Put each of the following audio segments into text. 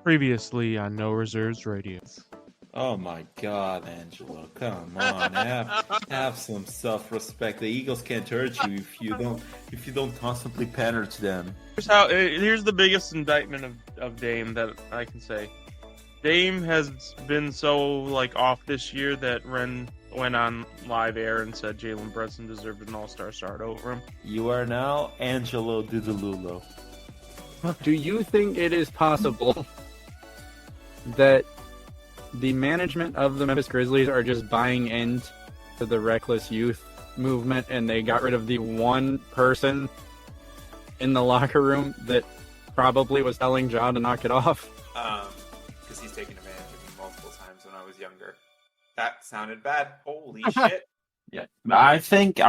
Previously on No Reserves Radio. Oh my God, Angelo! Come on, have some self-respect. The Eagles can't hurt you if you don't constantly pander to them. Here's the biggest indictment of Dame that I can say. Dame has been so off this year that Rehn went on live air and said Jalen Brunson deserved an all-star start over him. You are now Angelo Didululo. Do you think it is possible that the management of the Memphis Grizzlies are just buying into the reckless youth movement and they got rid of the one person in the locker room that probably was telling Ja to knock it off? Because he's taken advantage of me multiple times when I was younger. That sounded bad. Holy shit. Yeah, I think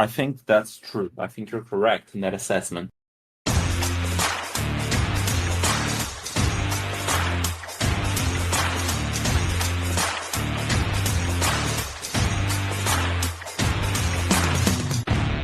that's true. I think you're correct in that assessment.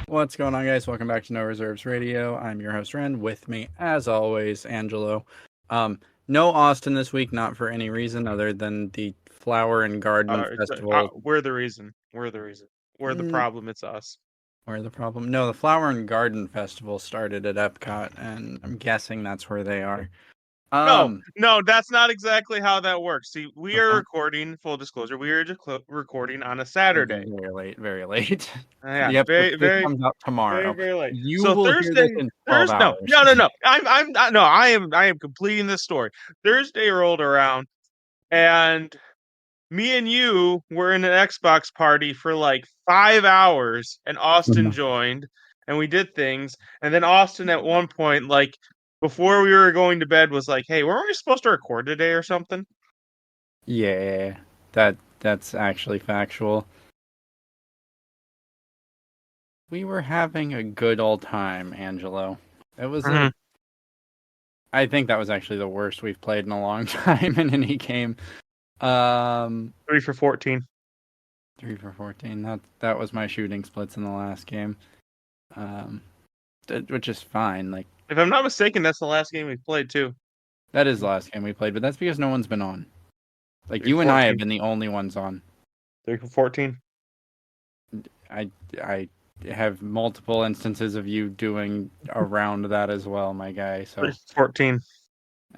What's going on, guys? Welcome back to No Reserves Radio. I'm your host, Rehn. With me, as always, Angelo. No Austin this week, not for any reason other than the Flower and Garden Festival. We're the reason. We're the problem. It's us. We're the problem. No, the Flower and Garden Festival started at Epcot, and I'm guessing that's where they are. No, that's not exactly how that works. See, we are recording, full disclosure, we are recording on a Saturday. Very late. Yeah, very comes out tomorrow. Very late. You so will Thursday, hear this in 12 hours. No. I am completing this story. Thursday rolled around, and me and you were in an Xbox party for 5 hours, and Austin joined, and we did things, and then Austin at one point, before we were going to bed, was like, hey, weren't we supposed to record today or something? Yeah, that's actually factual. We were having a good old time, Angelo. It was I think that was actually the worst we've played in a long time in any game. 3 for 14. 3 for 14. That was my shooting splits in the last game. Which is fine. If I'm not mistaken, that's the last game we played too. That is the last game we played, but that's because no one's been on. You and I have been the only ones on. 3 for 14. I have multiple instances of you doing around that as well, my guy. So 3 for 14.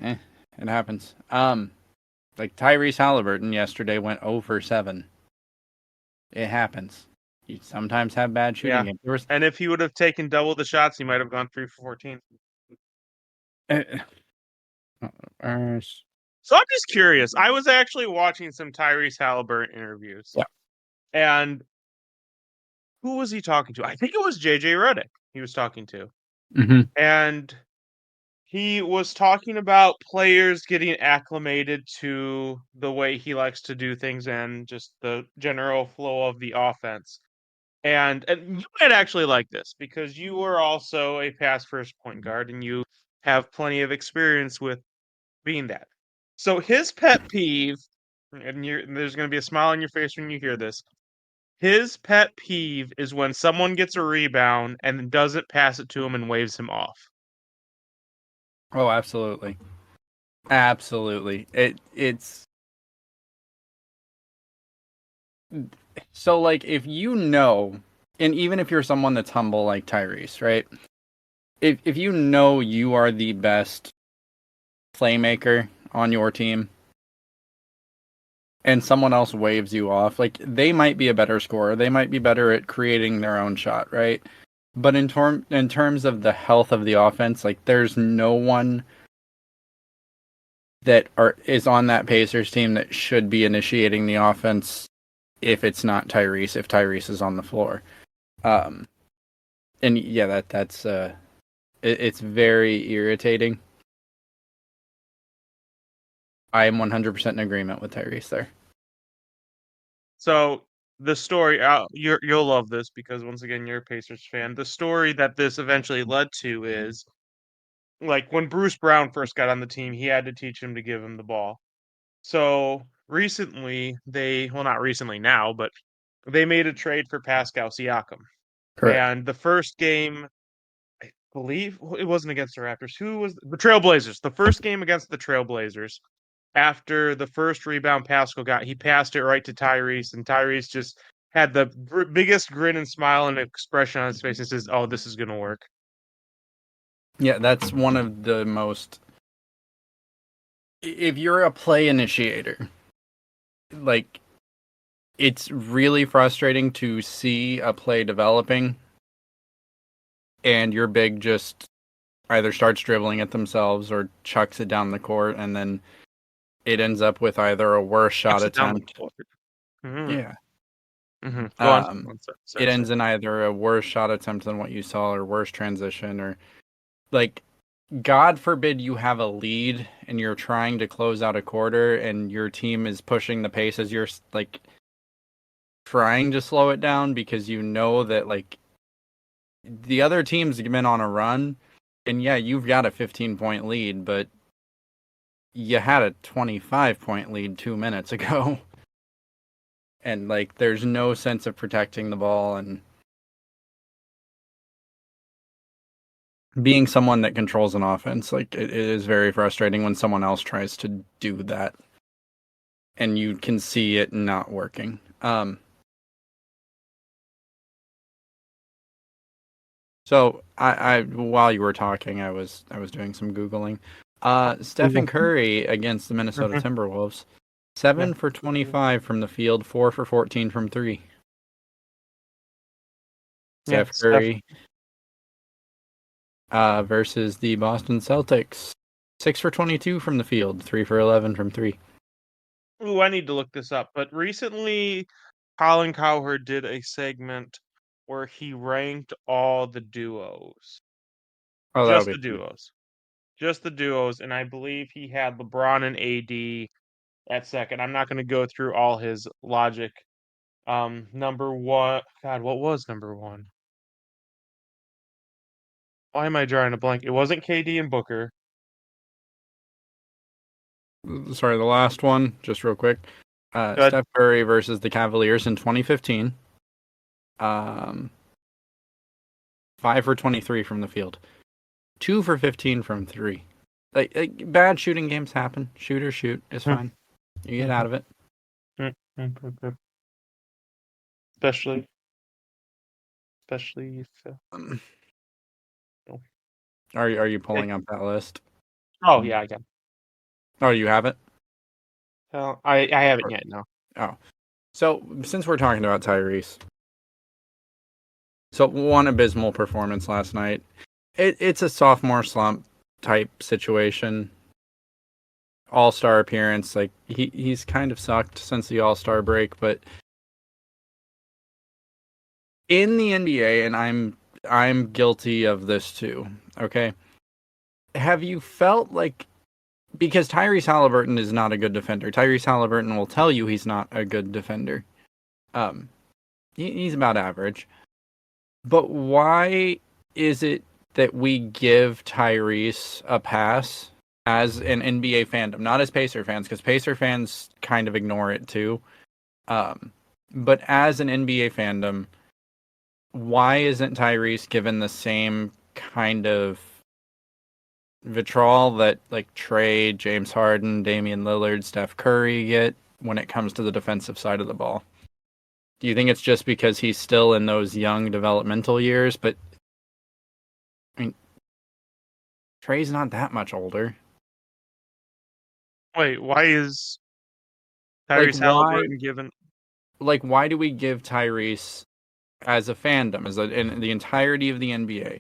It happens. Tyrese Halliburton yesterday went 0 for 7. It happens. You sometimes have bad shooting games. And if he would have taken double the shots, he might have gone 3 for 14. So I'm just curious. I was actually watching some Tyrese Halliburton interviews. Yeah. And who was he talking to? I think it was JJ Redick he was talking to. Mm-hmm. And he was talking about players getting acclimated to the way he likes to do things and just the general flow of the offense. And you might actually like this because you were also a pass first point guard and you have plenty of experience with being that. So his pet peeve, and there's going to be a smile on your face when you hear this. His pet peeve is when someone gets a rebound and doesn't pass it to him and waves him off. Oh, absolutely. Absolutely. It's so if you know, and even if you're someone that's humble like Tyrese, right? If you know you are the best playmaker on your team and someone else waves you off, they might be a better scorer, they might be better at creating their own shot, right? But in terms of the health of the offense, there's no one that is on that Pacers team that should be initiating the offense if it's not Tyrese, if Tyrese is on the floor. And yeah, that's it's very irritating. I am 100% in agreement with Tyrese there. So the story, you'll love this because once again, you're a Pacers fan. The story that this eventually led to is when Bruce Brown first got on the team, he had to teach him to give him the ball. So recently, not recently now, but they made a trade for Pascal Siakam. Correct. And the first game, I believe it wasn't against the Raptors. Who was the Trailblazers? The first game against the Trailblazers, after the first rebound Pascal got, he passed it right to Tyrese, and Tyrese just had the biggest grin and smile and expression on his face and says, "Oh, this is gonna work." Yeah, that's one of the most. If you're a play initiator, like, it's really frustrating to see a play developing and your big just either starts dribbling it themselves or chucks it down the court, and then it ends up with either a worse shot Knocks it down the attempt. court. Mm-hmm. Yeah. Mm-hmm. Go on. Um, it ends in either a worse shot attempt than what you saw or worse transition, or like, God forbid you have a lead and you're trying to close out a quarter and your team is pushing the pace as you're like trying to slow it down because you know that like the other team's been on a run, and yeah, you've got a 15-point lead, but you had a 25-point lead 2 minutes ago. And like there's no sense of protecting the ball and being someone that controls an offense. Like it is very frustrating when someone else tries to do that and you can see it not working. So I while you were talking, I was doing some Googling. Stephen Curry against the Minnesota Mhm. Timberwolves, 7 Yeah. for 25 from the field, 4 for 14 from three. Yeah, Steph Curry versus the Boston Celtics, 6 for 22 from the field, 3 for 11 from three. Ooh, I need to look this up. But recently, Colin Cowherd did a segment where he ranked all the duos, Oh, that'll just be the duos, just the duos, and I believe he had LeBron and AD at second. I'm not going to go through all his logic. Number one, God, what was number one? Why am I drawing a blank? It wasn't KD and Booker. sorry. The last one, just real quick. Good. Steph Curry versus the Cavaliers in 2015. Um, 5 for 23 from the field, 2 for 15 from three. Like bad shooting games happen. Shoot or shoot. It's Hmm, fine. You get mhm, out of it. Especially, especially if. No. Are you Hey. pulling up that list? Oh yeah, I can. Oh, you have it? I haven't yet. No. Oh. So, since we're talking about Tyrese, so one abysmal performance last night. It's a sophomore slump type situation. All-star appearance, like he's kind of sucked since the All-Star break, but in the NBA, and I'm guilty of this too. Okay, have you felt like, because Tyrese Halliburton is not a good defender. Tyrese Halliburton will tell you he's not a good defender. Um, he's about average. But why is it that we give Tyrese a pass as an NBA fandom, not as Pacer fans, because Pacer fans kind of ignore it too. But as an NBA fandom, why isn't Tyrese given the same kind of vitriol that like Trey, James Harden, Damian Lillard, Steph Curry get when it comes to the defensive side of the ball? Do you think it's just because he's still in those young developmental years? But I mean, Trey's not that much older. Wait, why is Like Tyrese why? Halliburton given? Like why do we give Tyrese as a fandom, in the entirety of the NBA?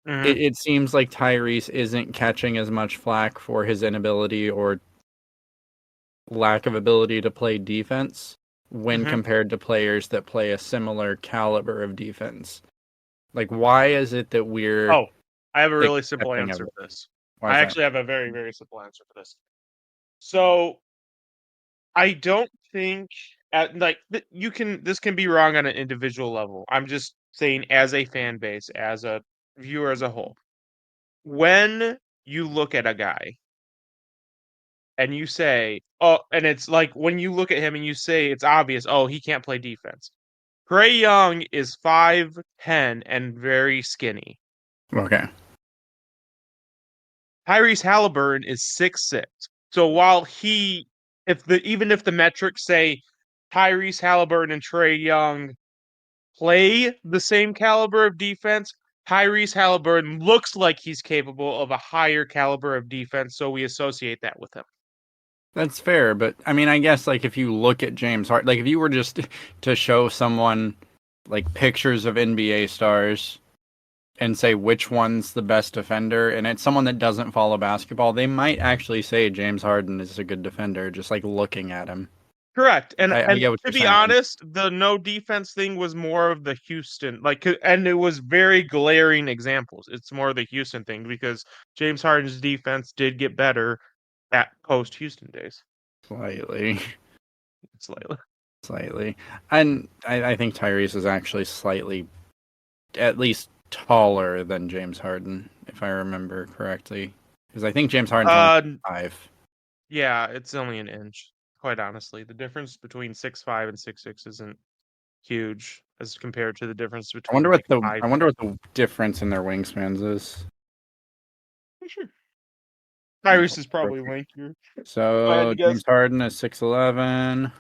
Mhm, It seems like Tyrese isn't catching as much flack for his inability or lack of ability to play defense when mhm. compared to players that play a similar caliber of defense. Like, why is it that we're Oh, I have a really simple accepting of answer it? for this. Why I is that? actually have a very, very simple answer for this. So I don't think you can. This can be wrong on an individual level. I'm just saying, as a fan base, as a viewer as a whole, when you look at a guy and you say, "Oh," and it's like when you look at him and you say it's obvious, "Oh, he can't play defense." Trae Young is 5'10" and very skinny. Okay. Tyrese Halliburton is 6'6". So while even if the metrics say Tyrese Halliburton and Trae Young play the same caliber of defense, Tyrese Halliburton looks like he's capable of a higher caliber of defense, so we associate that with him. That's fair, but I mean, I guess like if you look at James Harden, like if you were just to show someone like pictures of NBA stars and say which one's the best defender, and it's someone that doesn't follow basketball, they might actually say James Harden is a good defender, just like looking at him. Correct. And I get what to you're be saying. honest, the no defense thing was more of the Houston, and it was very glaring examples. It's more the Houston thing because James Harden's defense did get better at post Houston days. Slightly. Slightly. And I think Tyrese is actually slightly, at least taller than James Harden, if I remember correctly. Because I think James Harden's only 5. Yeah, it's only an inch. Quite honestly, the difference between 6'5" and 6'6" isn't huge as compared to the difference I between wonder what like the 5. I wonder what the difference in their wingspans is. Sure. Tyrese is probably lankier. So James Harden is 6'11".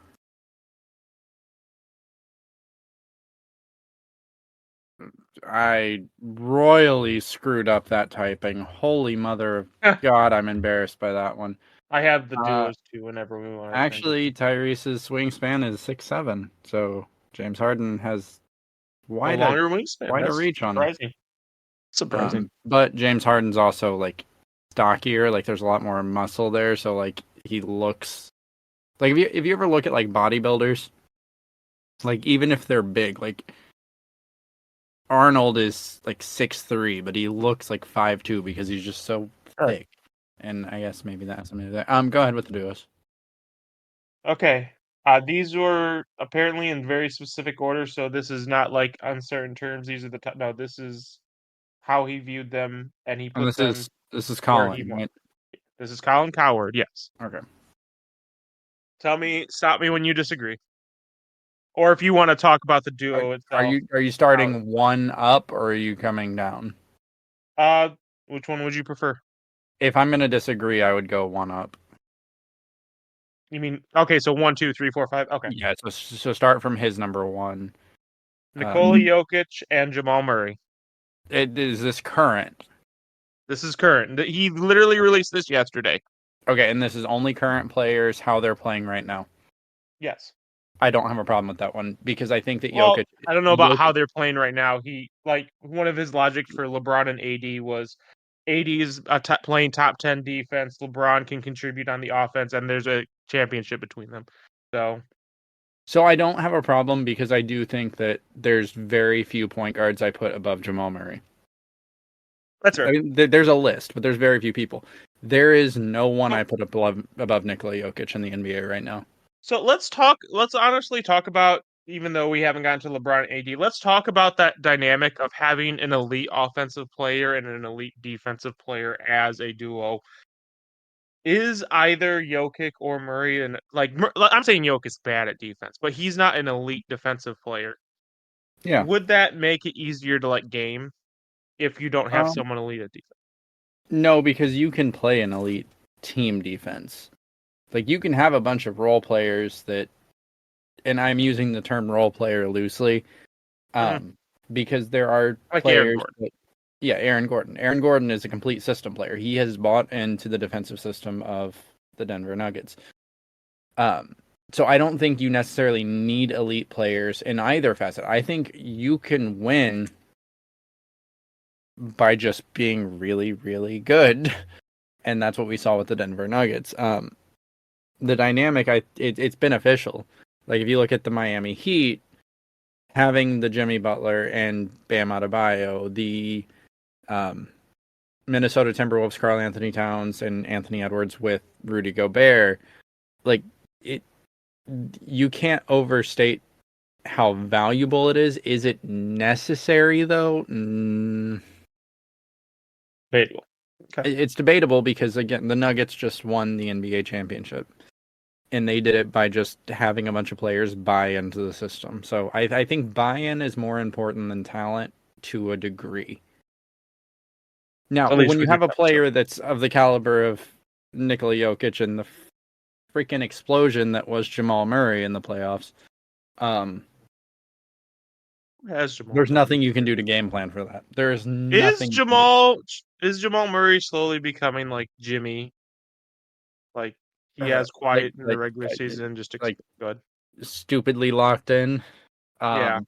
I royally screwed up that typing. Holy mother of God, I'm embarrassed by that one. I have the duos too whenever we want to. Actually, Tyrese's wingspan is 6'7", so James Harden has a longer wingspan. Wider reach on him. Surprising. But James Harden's also like stockier. Like there's a lot more muscle there, so like he looks like if you ever look at like bodybuilders, like even if they're big, like Arnold is like 6'3", but he looks like 5'2" because he's just so thick. And I guess maybe that's something to that. Go ahead with the duos. Okay. These were apparently in very specific order, so this is not like uncertain terms. These are the top. No, this is how he viewed them, and he put them. This is where Colin, right? This is Colin Cowherd. Yes. Okay. Stop me when you disagree, or if you want to talk about the duo itself. Are you starting one up or are you coming down? Which one would you prefer? If I'm gonna disagree, I would go one up. You mean okay? So 1, 2, 3, 4, 5. Okay. Yeah. So start from his number one. Nikola Jokic and Jamal Murray. Is this current? This is current. He literally released this yesterday. Okay, and this is only current players, how they're playing right now. Yes. I don't have a problem with that one because I think that Jokic. I don't know about Jokic, how they're playing right now. He one of his logic for LeBron and AD was AD is playing top 10 defense. LeBron can contribute on the offense, and there's a championship between them. So I don't have a problem because I do think that there's very few point guards I put above Jamal Murray. That's right. I mean, there's a list, but there's very few people. There is no one I put above Nikola Jokic in the NBA right now. So let's honestly talk about, even though we haven't gotten to LeBron and AD, let's talk about that dynamic of having an elite offensive player and an elite defensive player as a duo. Is either Jokic or Murray, and I'm saying Jokic is bad at defense, but he's not an elite defensive player. Yeah. Would that make it easier to game if you don't have someone elite at defense? No, because you can play an elite team defense. Like you can have a bunch of role players that, and I'm using the term role player loosely, because there are players. Aaron Gordon. Aaron Gordon is a complete system player. He has bought into the defensive system of the Denver Nuggets. So I don't think you necessarily need elite players in either facet. I think you can win by just being really, really good. And that's what we saw with the Denver Nuggets. The dynamic, it's beneficial. Like if you look at the Miami Heat, having the Jimmy Butler and Bam Adebayo, the Minnesota Timberwolves, Karl Anthony Towns and Anthony Edwards with Rudy Gobert, you can't overstate how valuable it is. Is it necessary though? Debatable. Okay. It's debatable because again, the Nuggets just won the NBA championship. And they did it by just having a bunch of players buy into the system. So I think buy-in is more important than talent to a degree. Now, when you have a player that's of the caliber of Nikola Jokic and the freaking explosion that was Jamal Murray in the playoffs. Has Jamal There's Murray? nothing you can do to game plan for that. There is Is nothing. Jamal Murray slowly becoming like Jimmy? Like he has quiet in the regular season, just like good. stupidly locked in. Yeah.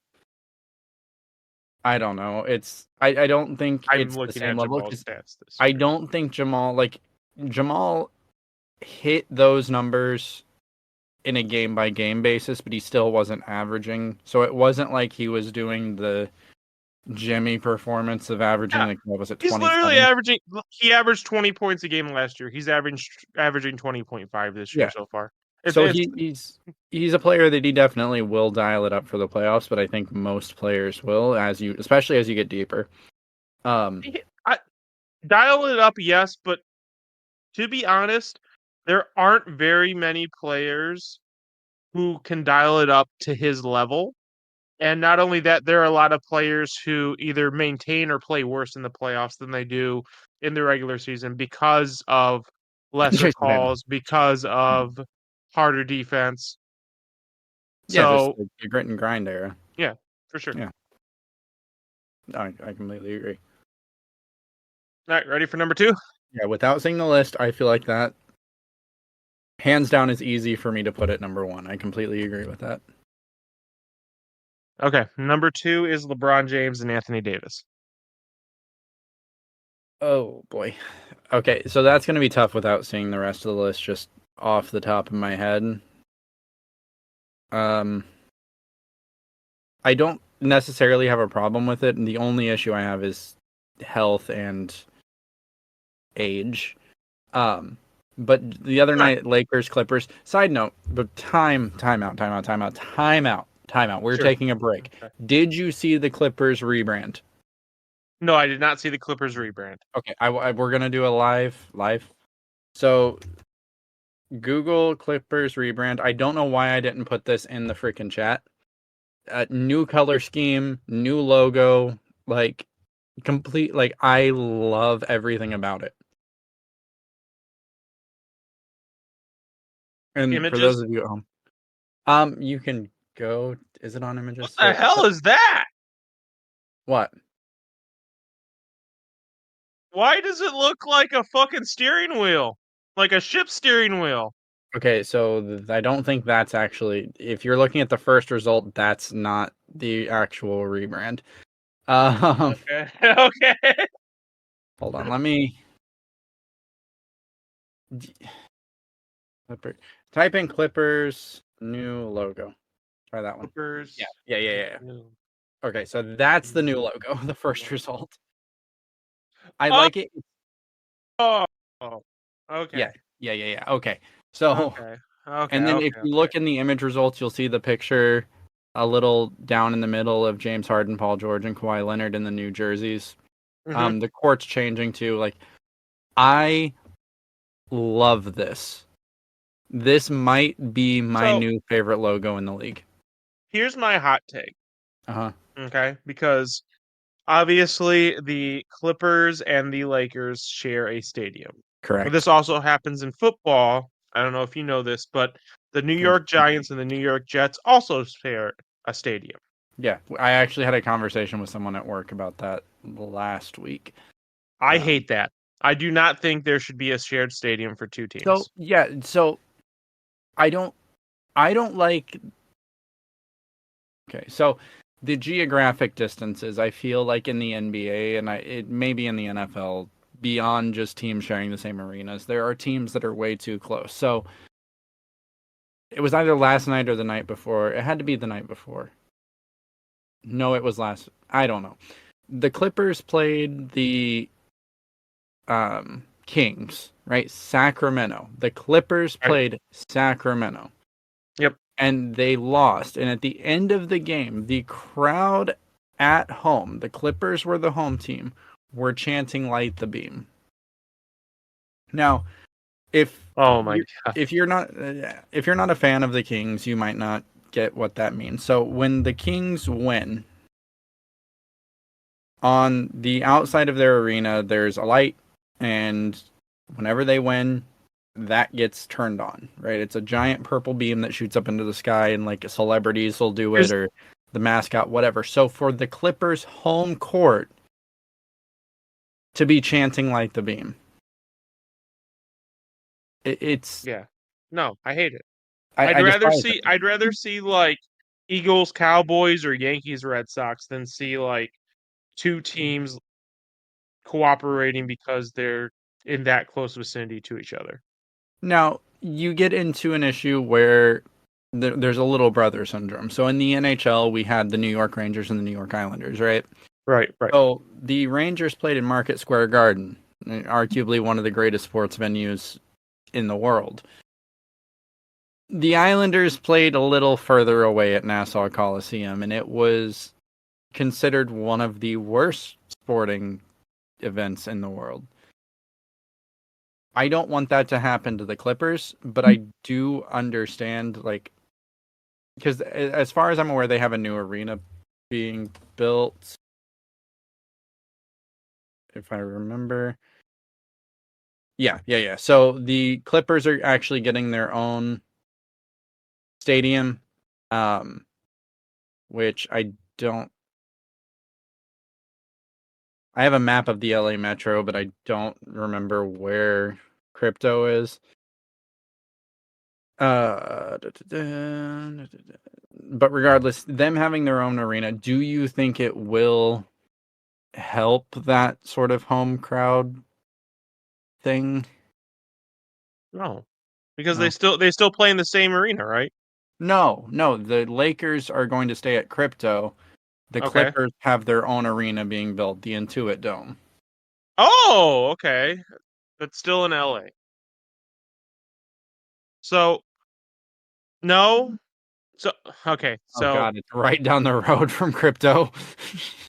I don't know. I don't think I'm it's the looking same at level. Jamal's stats this I year. don't think Jamal hit those numbers in a game by game basis, but he still wasn't averaging. So it wasn't like he was doing the Jimmy performance of averaging Yeah. like what was it, He's literally 27? averaging. He averaged 20 points a game last year. He's averaging 20.5 this year Yeah. so far. So It's he's a player that he definitely will dial it up for the playoffs, but I think most players will especially as you get deeper. I dial it up, yes, but to be honest, there aren't very many players who can dial it up to his level. And not only that, there are a lot of players who either maintain or play worse in the playoffs than they do in the regular season because of lesser Jason Tatum. calls, because of harder defense. Yeah, just So, the grit and grind era. yeah, for sure. Yeah. I completely agree. All right, ready for number 2? Yeah, without seeing the list, I feel like that hands down is easy for me to put at number 1. I completely agree with that. Okay, number 2 is LeBron James and Anthony Davis. Oh boy. Okay, so that's going to be tough without seeing the rest of the list just off the top of my head. I don't necessarily have a problem with it, and the only issue I have is health and age. But the other night, Lakers, Clippers. Side note, but timeout. We're Sure. taking a break. Okay. Did you see the Clippers rebrand? No, I did not see the Clippers rebrand. Okay, we're gonna do a live. So Google Clippers rebrand. I don't know why I didn't put this in the freaking chat. New color scheme, new logo, like complete. Like I love everything about it. And for Images? those of you at home, you can go. Is it on images? What the hell is that? What? Why does it look like a fucking steering wheel? Like a ship steering wheel? Okay, so I don't think that's actually. If you're looking at the first result, that's not the actual rebrand. Okay. Okay. Hold on, let me type in Clippers new logo. Try that one. Clippers. Yeah. No. Okay, so that's the new logo, the first result. I like it. Oh. Okay. Yeah. Okay. So, Okay. and then if you look in the image results, you'll see the picture a little down in the middle of James Harden, Paul George, and Kawhi Leonard in the new jerseys. Mhm. The court's changing too. Like, I love this. This might be my new favorite logo in the league. Here's my hot take. Uh-huh. Okay, because obviously the Clippers and the Lakers share a stadium. Correct. This also happens in football. I don't know if you know this, but the New York Giants and the New York Jets also share a stadium. Yeah, I actually had a conversation with someone at work about that last week. I hate that. I do not think there should be a shared stadium for two teams. So I don't like. Okay, so the geographic distances, I feel like in the NBA and it may be in the NFL, beyond just teams sharing the same arenas, there are teams that are way too close. So it was either last night or the night before. It had to be the night before. No, it was last. I don't know. The Clippers played the Kings, right? Sacramento. The Clippers played Sacramento. Yep. And they lost. And at the end of the game, the crowd at home, the Clippers were the home team, were chanting "Light the Beam." Now, if you're not a fan of the Kings, you might not get what that means. So when the Kings win, on the outside of their arena, there's a light, and whenever they win, that gets turned on, right? It's a giant purple beam that shoots up into the sky, and like celebrities will do it, Here's- or the mascot, whatever. So for the Clippers home court to be chanting "Light the Beam," it's yeah. No, I hate it. I despise it. I'd rather see like Eagles, Cowboys, or Yankees, Red Sox than see like two teams cooperating because they're in that close vicinity to each other. Now you get into an issue where there's a little brother syndrome. So in the NHL, we had the New York Rangers and the New York Islanders, right? Right, right. So the Rangers played in Market Square Garden, arguably one of the greatest sports venues in the world. The Islanders played a little further away at Nassau Coliseum, and it was considered one of the worst sporting events in the world. I don't want that to happen to the Clippers, but I do understand, like, because as far as I'm aware, they have a new arena being built. If I remember. Yeah. So the Clippers are actually getting their own stadium, which I don't. I have a map of the LA Metro, but I don't remember where crypto is. But regardless, them having their own arena, do you think it will help that sort of home crowd thing? No, because No. they still play in the same arena, right? No. The Lakers are going to stay at crypto. The Okay. Clippers have their own arena being built, the Intuit Dome. Oh, okay. But still in LA. So no. So okay. Oh So God, it's right down the road from crypto.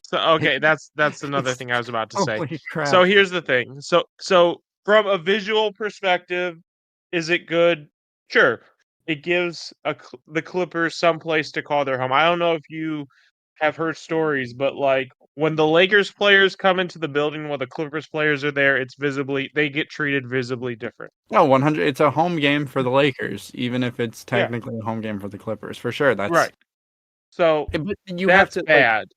so okay, that's another It's thing I was about to say. holy So crap. here's the thing. So from a visual perspective, is it good? Sure. It gives the Clippers some place to call their home. I don't know if you have heard stories, but like when the Lakers players come into the building while the Clippers players are there, they get treated visibly different. No, 100. It's a home game for the Lakers, even if it's Yeah, technically a home game for the Clippers, for sure. right. So But you have that's to like. bad.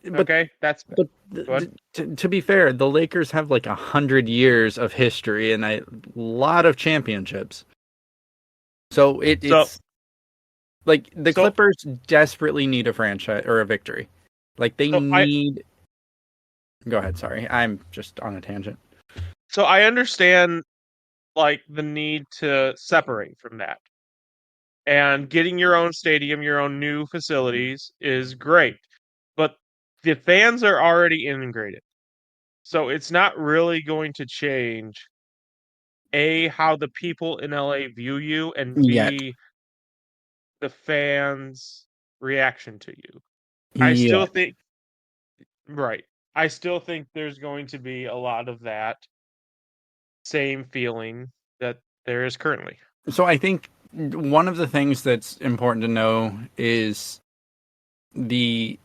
But Okay, that's bad. but Go ahead. to be fair, the Lakers have like 100 years of history and a lot of championships. So So it's like the so Clippers desperately need a franchise or a victory. Like they so I need. Go ahead. Sorry, I'm just on a tangent. so I understand like the need to separate from that. And getting your own stadium, your own new facilities is great. But the fans are already integrated. So it's not really going to change A, how the people in LA view you, and Yet, B, the fans' reaction to you. I still yet. think right. I still think there's going to be a lot of that same feeling that there is currently. So I think one of the things that's important to know is the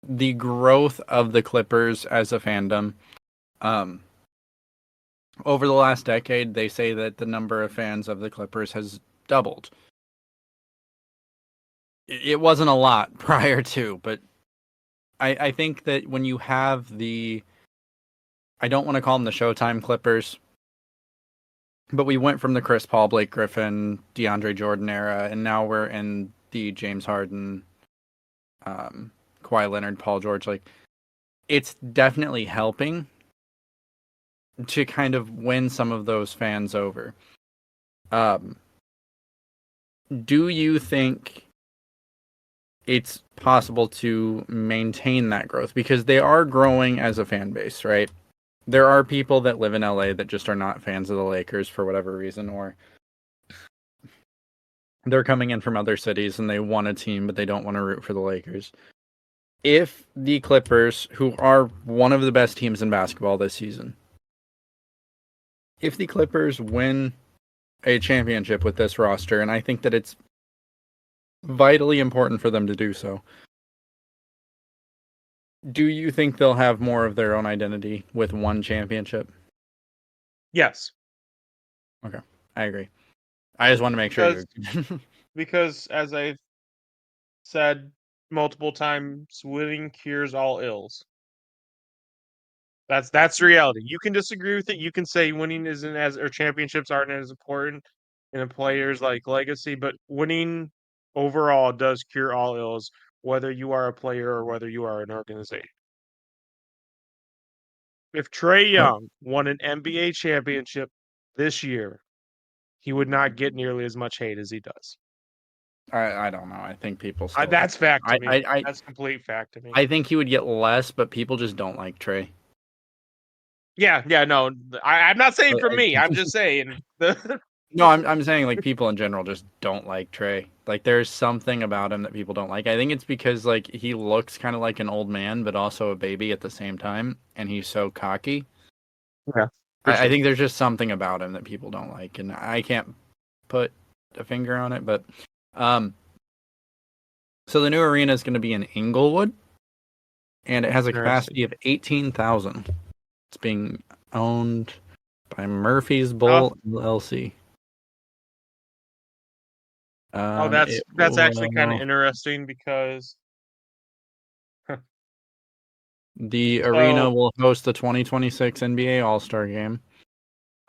the growth of the Clippers as a fandom. Um, over the last decade, they say that the number of fans of the Clippers has doubled. It wasn't a lot prior to, but I think that when you have I don't want to call them the Showtime Clippers, but we went from the Chris Paul, Blake Griffin, DeAndre Jordan era, and now we're in the James Harden, Kawhi Leonard, Paul George. Like, it's definitely helping to kind of win some of those fans over. Do you think it's possible to maintain that growth? Because they are growing as a fan base, right? There are people that live in LA that just are not fans of the Lakers for whatever reason, or they're coming in from other cities and they want a team, but they don't want to root for the Lakers. If the Clippers, who are one of the best teams in basketball this season, if the Clippers win a championship with this roster, and I think that it's vitally important for them to do so, do you think they'll have more of their own identity with one championship? Yes. Okay, I agree. I just want to make sure you. Because as I've said multiple times, winning cures all ills. That's the reality. You can disagree with it. You can say winning isn't as or championships aren't as important in a player's like legacy, but winning overall does cure all ills, whether you are a player or whether you are an organization. If Trae Young won an NBA championship this year, he would not get nearly as much hate as he does. I don't know. I think people still. That's fact to me. I That's complete fact to me. I think he would get less, but people just don't like Trae. Yeah, no, I'm not saying for me. I'm just saying No, I'm saying like people in general just don't like Trae. Like there's something about him that people don't like. I think it's because like he looks kind of like an old man, but also a baby at the same time, and he's so cocky. Yeah, I think there's just something about him that people don't like, and I can't put a finger on it. But so the new arena is going to be in Inglewood, and it has a capacity of 18,000. It's being owned by Murphy's Bowl LLC. That's actually kind of interesting because the arena will host the 2026 NBA All-Star Game.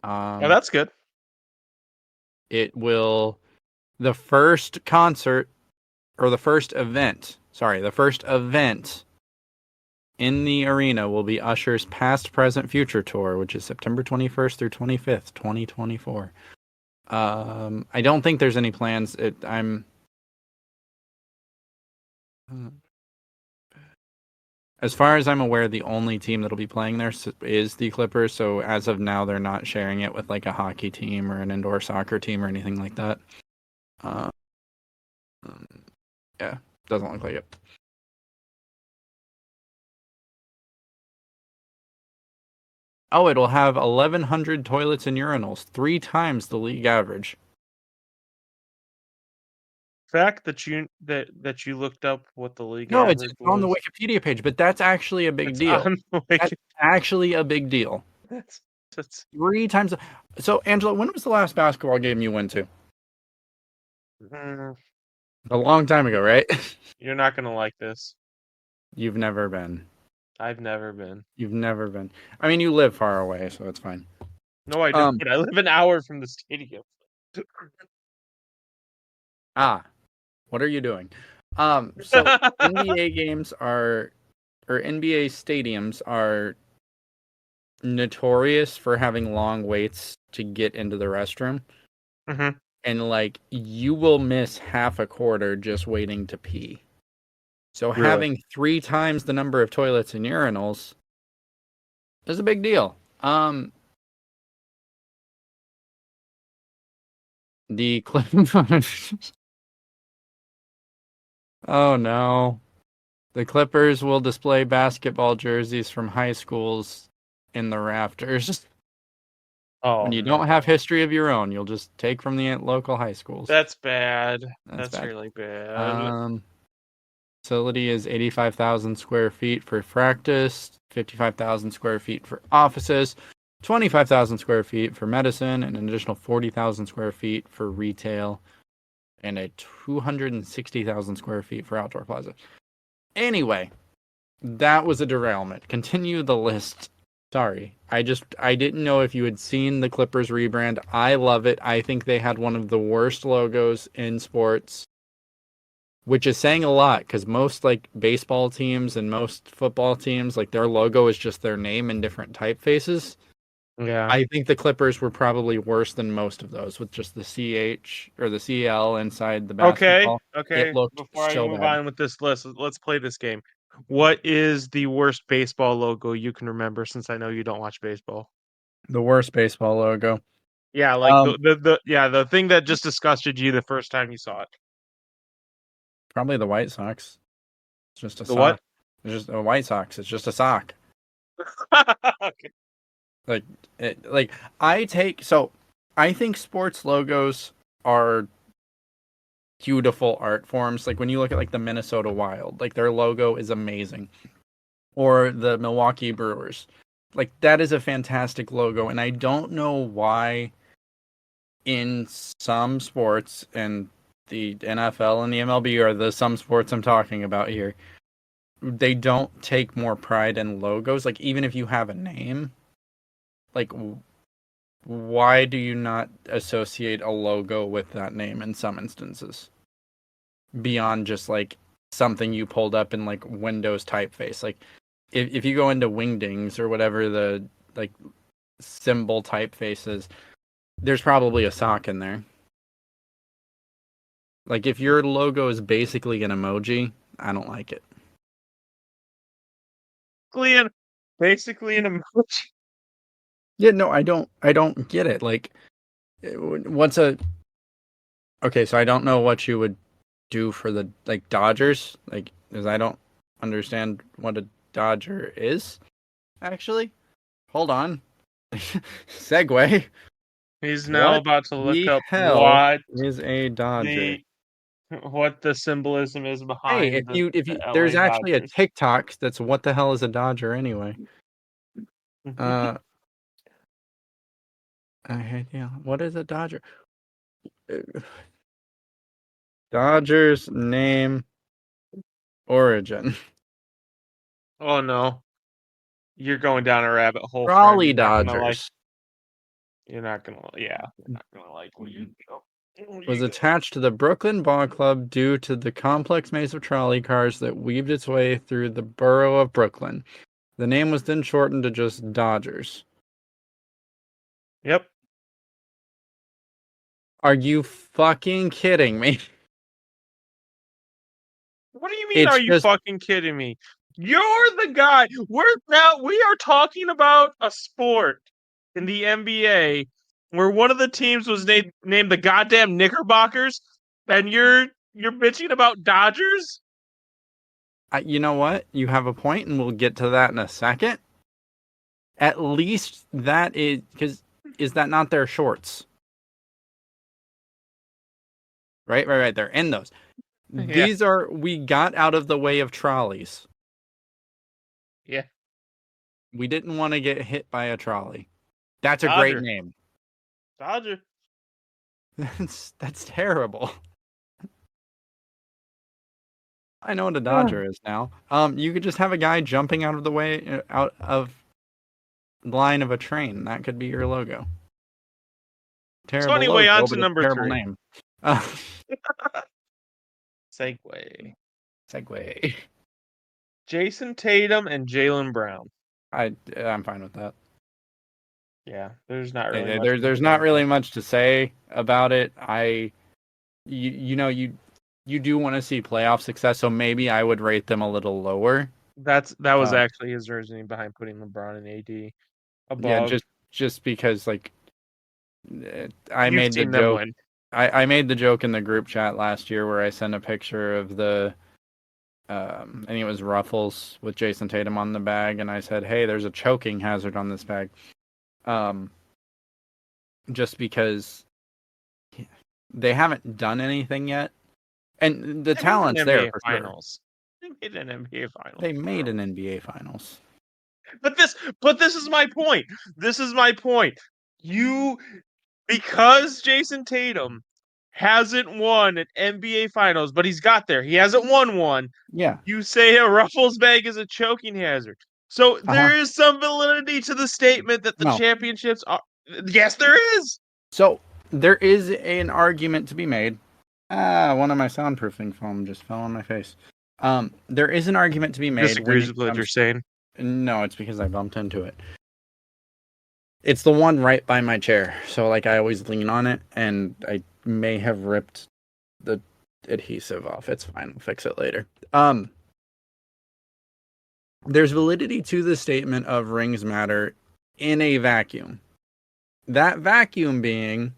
That's good. It will the first event in the arena will be Usher's Past, Present, Future tour, which is September 21st through 25th, 2024. I don't think there's any plans. As far as I'm aware, the only team that'll be playing there is the Clippers. So as of now, they're not sharing it with like a hockey team or an indoor soccer team or anything like that. Yeah, doesn't look like it. Oh, it'll have 1,100 toilets and urinals, 3 times the league average. Fact that you looked up what the league no, average it's on the was. Wikipedia page, but that's actually a big deal. That's actually a big deal. That's 3 times. So, Angela, when was the last basketball game you went to? A long time ago, right? You're not gonna like this. You've never been. I've never been. You've never been. I mean, you live far away, so it's fine. No, I don't. I live an hour from the stadium. What are you doing? So NBA games or NBA stadiums are notorious for having long waits to get into the restroom. Mm-hmm. And like you will miss half a quarter just waiting to pee. So having 3 times the number of toilets and urinals is a big deal. The Clippers. Oh no. The Clippers will display basketball jerseys from high schools in the rafters. Oh, when you don't have history of your own, you'll just take from the local high schools. That's bad. That's bad. really bad. Facility is 85,000 square feet for practice, 55,000 square feet for offices, 25,000 square feet for medicine, and an additional 40,000 square feet for retail, and a 260,000 square feet for outdoor plaza. Anyway, that was a derailment. Continue the list. Sorry. I didn't know if you had seen the Clippers rebrand. I love it. I think they had one of the worst logos in sports, which is saying a lot because most like baseball teams and most football teams, like their logo is just their name in different typefaces. Yeah. I think the Clippers were probably worse than most of those with just the CH or the CL inside the basketball. Okay. It looked Before I so move bad. on with this list, let's play this game. What is the worst baseball logo you can remember? Since I know you don't watch baseball. The worst baseball logo. Yeah, like the thing that just disgusted you the first time you saw it. Probably the White Sox. It's just a The sock. what? It's just a White Sox. It's just a sock. Okay. I think sports logos are beautiful art forms. Like when you look at like the Minnesota Wild, like their logo is amazing. Or the Milwaukee Brewers. Like that is a fantastic logo, and I don't know why in some sports, and the NFL and the MLB are the some sports I'm talking about here, they don't take more pride in logos. Like, even if you have a name, like, why do you not associate a logo with that name in some instances? Beyond just, like, something you pulled up in, like, Windows typeface. Like, if you go into Wingdings or whatever the, like, symbol typefaces, there's probably a sock in there. Like, if your logo is basically an emoji, I don't like it. Basically an emoji. Yeah, no, I don't get it. Like, what's a okay, so I don't know what you would do for the, like, Dodgers, like, because I don't understand what a Dodger is, actually. Hold on. Segue. He's now What about to look the up hell is a Dodger? the what the symbolism is Hey, behind if you the there's LA actually a Dodgers. TikTok that's what the hell is a Dodger anyway. Uh, yeah, what is a Dodger? Dodgers name origin. Oh no, you're going down a rabbit hole, friend. Raleigh Dodgers You're not gonna. Yeah, you're not gonna like where you go. was attached to the Brooklyn Ball Club due to the complex maze of trolley cars that weaved its way through the borough of Brooklyn. The name was then shortened to just Dodgers. Yep. Are you fucking kidding me? What do you mean? It's Are you just fucking kidding me? You're the guy. We are talking about a sport in the NBA where one of the teams was named the goddamn Knickerbockers, and you're bitching about Dodgers. you know what? You have a point, and we'll get to that in a second. At least that is because is that not their shorts? Right. They're in those. Yeah, These are we got out of the way of trolleys. yeah. We didn't want to get hit by a trolley. That's a great Dodger, name. Dodger. That's terrible. I know what a Dodger is now. You could just have a guy jumping out of the way, out of the line of a train. That could be your logo. So Terrible anyway, on logo, to but it's a number terrible 3. name. Uh, Segue. segue. Jason Tatum and Jaylen Brown. I'm fine with that. Yeah, there's not really much. There's not really much to say about it. You do want to see playoff success, so maybe I would rate them a little lower. That was Uh, actually his reasoning behind putting LeBron and AD yeah, above. just because, like, I You've made the seen them joke. win. I made the joke in the group chat last year where I sent a picture of the I think it was Ruffles with Jason Tatum on the bag, and I said, "Hey, there's a choking hazard on this bag." Just because they haven't done anything yet, and the They made an talent's there NBA for sure. Finals. They made an NBA Finals. They made an NBA Finals. But this is my point. This is my point. Because Jason Tatum hasn't won an NBA Finals, but he's got there. He hasn't won one. Yeah. You say a Ruffles bag is a choking hazard. So there is some validity to the statement that the No. championships are. Yes, there is. So there is an argument to be made. One of my soundproofing foam just fell on my face. There is an argument to be made. Disagrees with what you're saying. No, it's because I bumped into it. It's the one right by my chair, so, like, I always lean on it, and I may have ripped the adhesive off. It's fine. We'll fix it later. There's validity to the statement of rings matter in a vacuum. That vacuum being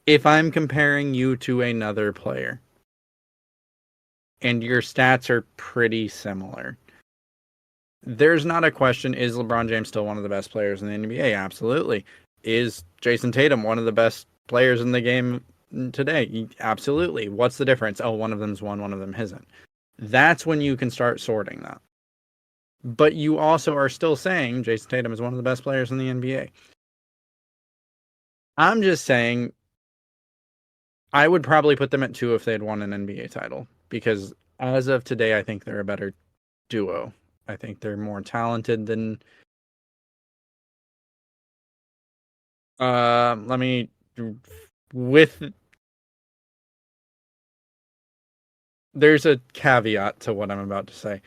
if I'm comparing you to another player and your stats are pretty similar. There's not a question, is LeBron James still one of the best players in the NBA? Absolutely. Is Jason Tatum one of the best players in the game today? Absolutely. What's the difference? Oh, one of them's won, one of them isn't. That's when you can start sorting that. But you also are still saying Jason Tatum is one of the best players in the NBA. I'm just saying I would probably put them at 2 if they had won an NBA title, because as of today, I think they're a better duo. I think they're more talented than. Let me with. There's a caveat to what I'm about to say.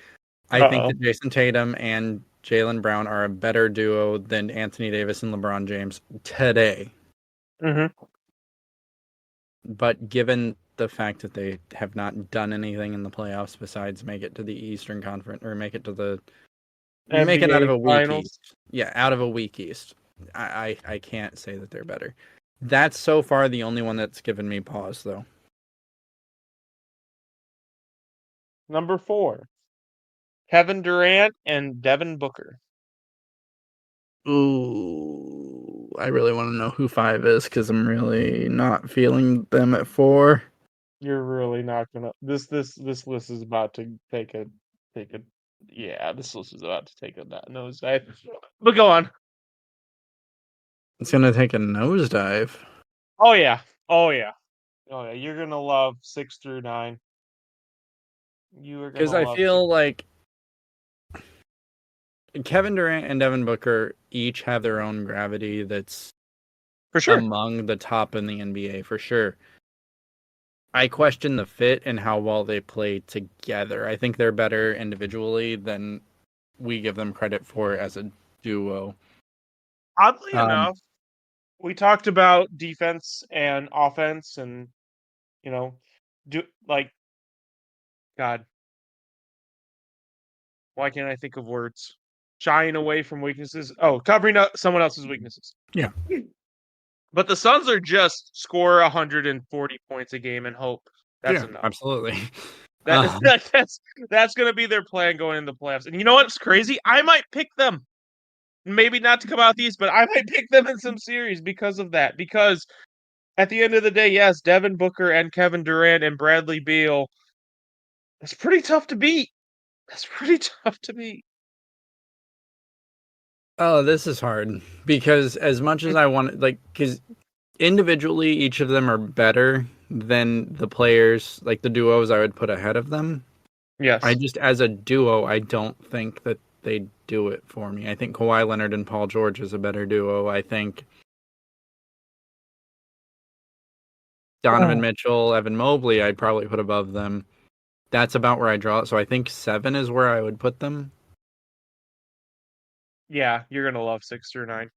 I think Uh-oh. that Jason Tatum and Jaylen Brown are a better duo than Anthony Davis and LeBron James today. Mm-hmm. But given the fact that they have not done anything in the playoffs besides make it to the Eastern Conference or make it out of NBA a weak Finals. East. Yeah, out of a weak East. I can't say that they're better. That's so far the only one that's given me pause, though. Number 4, Kevin Durant and Devin Booker. Ooh, I really want to know who 5 is because I'm really not feeling them at 4. You're really not gonna. This list is about to take a. Yeah, this list is about to take a nosedive. But go on. It's gonna take a nosedive. Oh yeah. Oh yeah. Oh yeah. You're gonna love 6 through 9. You are Because gonna I love six. feel like Kevin Durant and Devin Booker each have their own gravity that's For sure. among the top in the NBA for sure. I question the fit and how well they play together. I think they're better individually than we give them credit for as a duo. Oddly Um, enough, we talked about defense and offense, and you know, do like God. Why can't I think of words? Shying away from weaknesses. Oh, covering up someone else's weaknesses. yeah, But the Suns are just score 140 points a game and hope that's yeah, enough. absolutely. That, that's going to be their plan going into the playoffs. And you know what's crazy? I might pick them. Maybe not to come out these, but I might pick them in some series because of that. Because at the end of the day, yes, Devin Booker and Kevin Durant and Bradley Beal. That's pretty tough to beat. That's pretty tough to beat. Oh, this is hard because as much as I want, like, because individually each of them are better than the players, like the duos I would put ahead of them. I Yes. just, as a duo, I don't think that they do it for me. I think Kawhi Leonard and Paul George is a better duo. I think Donovan Oh. Mitchell, Evan Mobley, I'd probably put above them. That's about where I draw it. So I think 7 is where I would put them. Yeah, you're going to love 6 through 9.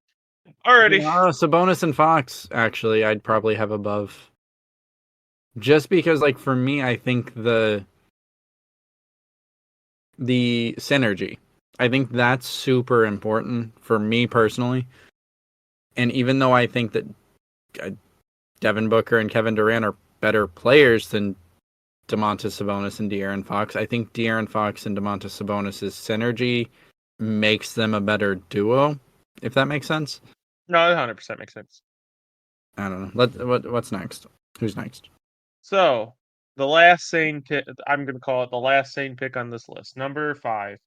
Alrighty. Sabonis and Fox, actually, I'd probably have above. Just because, like, for me, I think the synergy. I think that's super important for me personally. And even though I think that Devin Booker and Kevin Durant are better players than Domantas Sabonis and De'Aaron Fox, I think De'Aaron Fox and Domantas Sabonis' synergy makes them a better duo, if that makes sense. No, 100% makes sense. I don't know. What's next? Who's next? So, the last sane pick, I'm going to call it the last sane pick on this list. Number 5,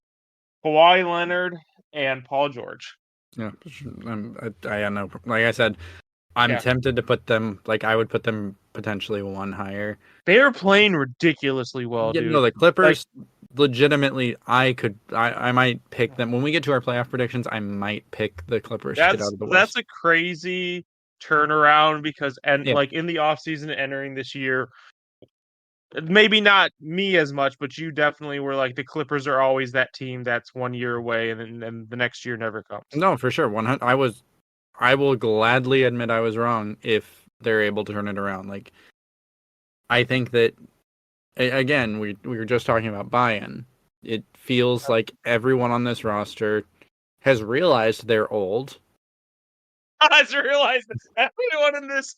Kawhi Leonard and Paul George. Yeah, I know. Like I said, I'm Yeah. tempted to put them, like, I would put them potentially 1 higher. They're playing ridiculously well, You know, dude. the Like, Clippers, legitimately, I might pick them. When we get to our playoff predictions, I might pick the Clippers to get out of the that's West. a crazy turnaround because Yeah. like in the offseason entering this year, maybe not me as much, but you definitely were like the Clippers are always that team that's 1 year away and then the next year never comes. No, for sure. 100. I will gladly admit I was wrong if they're able to turn it around. Like, I think that, again, we were just talking about buy-in. It feels like everyone on this roster has realized they're old. I just realized that everyone in this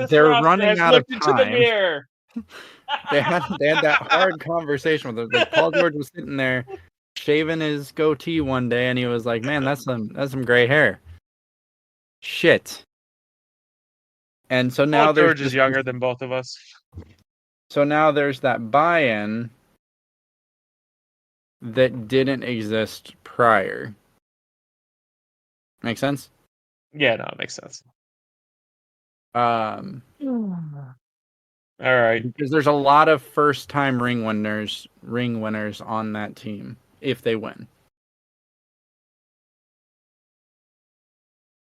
They're roster running has out of looked into the time. mirror. They had that hard conversation with them. Like, Paul George was sitting there shaving his goatee one day, and he was like, "Man, that's some gray hair." Shit. And so Paul now there's George is just younger than both of us. so now there's that buy-in that didn't exist prior. Make sense? Yeah, no, it makes sense. Um, All right. Because there's a lot of first-time ring winners on that team if they win.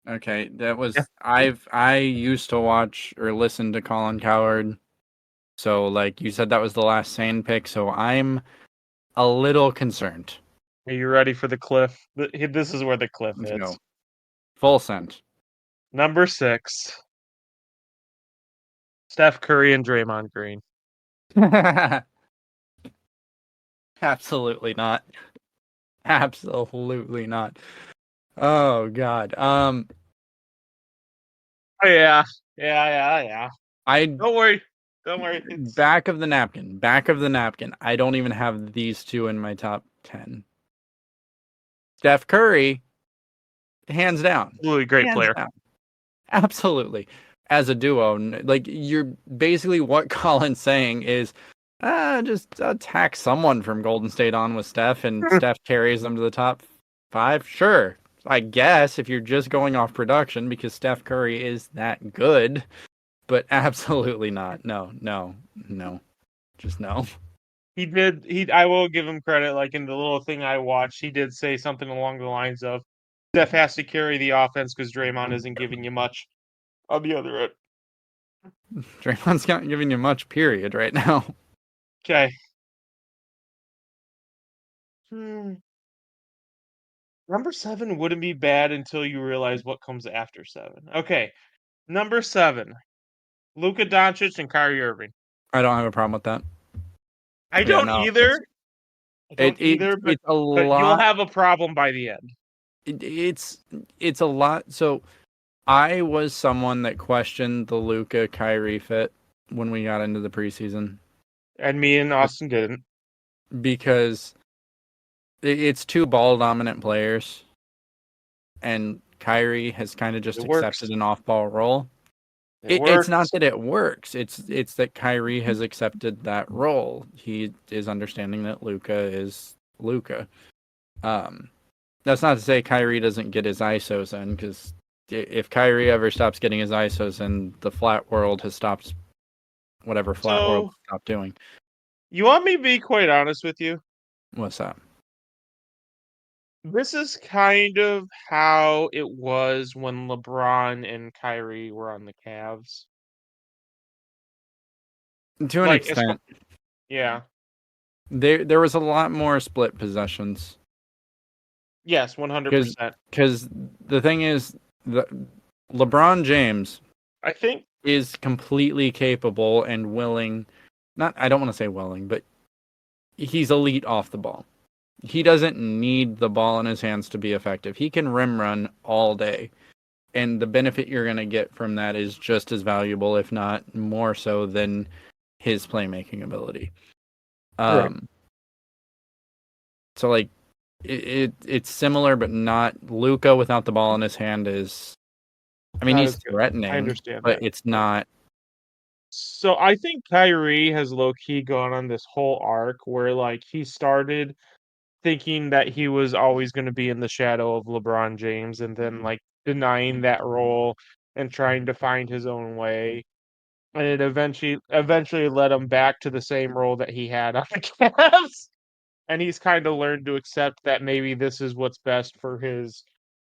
Okay, that Yeah. was I used to watch or listen to Colin Cowherd. So like you said that was the last sane pick, so I'm a little concerned. Are you ready for the cliff? This is where the cliff Let's hits. go. Full send. Number 6, Steph Curry and Draymond Green. Absolutely not. Absolutely not. Oh god. Oh, yeah. Yeah. I Don't worry. Don't worry. It's back of the napkin. Back of the napkin. I don't even have these two in my top 10. Steph Curry, hands down. absolutely a great Hands player. down. Absolutely. As a duo, like you're basically what Colin's saying is just attack someone from Golden State on with Steph and Steph carries them to the top 5. Sure. I guess if you're just going off production because Steph Curry is that good, but absolutely not. No. Just no. He did. I will give him credit. Like in the little thing I watched, he did say something along the lines of, "Steph has to carry the offense because Draymond isn't giving you much on the other end." Draymond's not giving you much period right now. Okay. Number 7 wouldn't be bad until you realize what comes after 7. Okay. Number 7, Luka Doncic and Kyrie Irving. I don't have a problem with that. I Yeah, don't no. either. I don't It either, but it's a you'll lot. have a problem by the end. It's a lot. So I was someone that questioned the Luka Kyrie fit when we got into the preseason And me and Austin didn't. because it's two ball dominant players, and Kyrie has kind of just It works. accepted an off ball role. It It's not works. that it works. It's that Kyrie has accepted that role. He is understanding that Luka is Luka. That's not to say Kyrie doesn't get his ISOs in, because if Kyrie ever stops getting his ISOs in, the flat world has stopped whatever flat world So, stopped doing. you want me to be quite honest with you? What's that? This is kind of how it was when LeBron and Kyrie were on the Cavs. To an Like, as far, extent, yeah. there was a lot more split possessions. Yes, 100%. Because the thing is, the LeBron James I think is completely capable and willing. Not, I don't want to say willing, but he's elite off the ball. He doesn't need the ball in his hands to be effective. He can rim run all day. And the benefit you're going to get from that is just as valuable, if not more so, than his playmaking ability. Right. So like it's similar, but not. Luka without the ball in his hand is. I mean, not he's as good. threatening. I understand but that. it's not. So I think Kyrie has low key gone on this whole arc where like he started thinking that he was always going to be in the shadow of LeBron James and then like denying that role and trying to find his own way. And it eventually led him back to the same role that he had on the Cavs. And he's kind of learned to accept that maybe this is what's best for his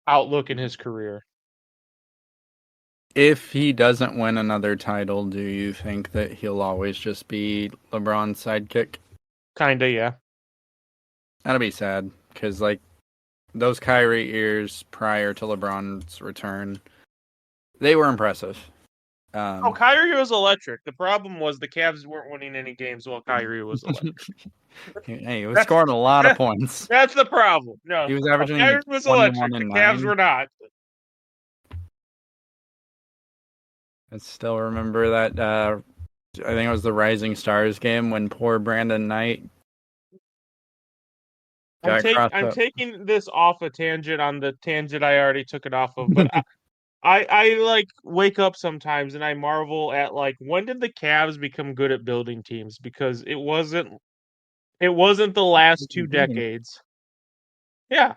outlook in his career. If he doesn't win another title, do you think that he'll always just be LeBron's sidekick? Kinda, yeah. That'll be sad, because like those Kyrie years prior to LeBron's return, they were impressive. Oh, Kyrie was electric. The problem was the Cavs weren't winning any games while Kyrie was electric. Hey, he was That's scoring a lot of points. that's the problem. No, He was averaging Kyrie like was 21 electric. The and Cavs 9. were not. I still remember that. I think it was the Rising Stars game when poor Brandon Knight got crossed I'm up. taking this off a tangent on the tangent I already took it off of, but I like wake up sometimes and I marvel at like when did the Cavs become good at building teams? Because it wasn't the last 2 decades. Yeah.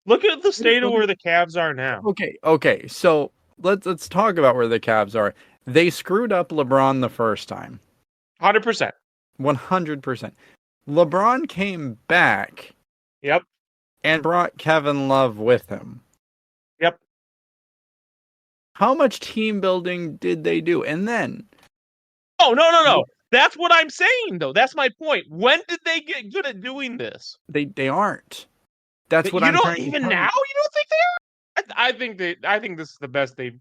Look at the state of where the Cavs are now. Okay. So let's talk about where the Cavs are. They screwed up LeBron the first time. 100%. 100%. LeBron came back Yep. and brought Kevin Love with him. Yep. How much team building did they do? And then Oh, no. That's what I'm saying, though. That's my point. When did they get good at doing this? they aren't. That's what You I'm don't trying to even tell now. you. You don't think they are? I think this is the best they've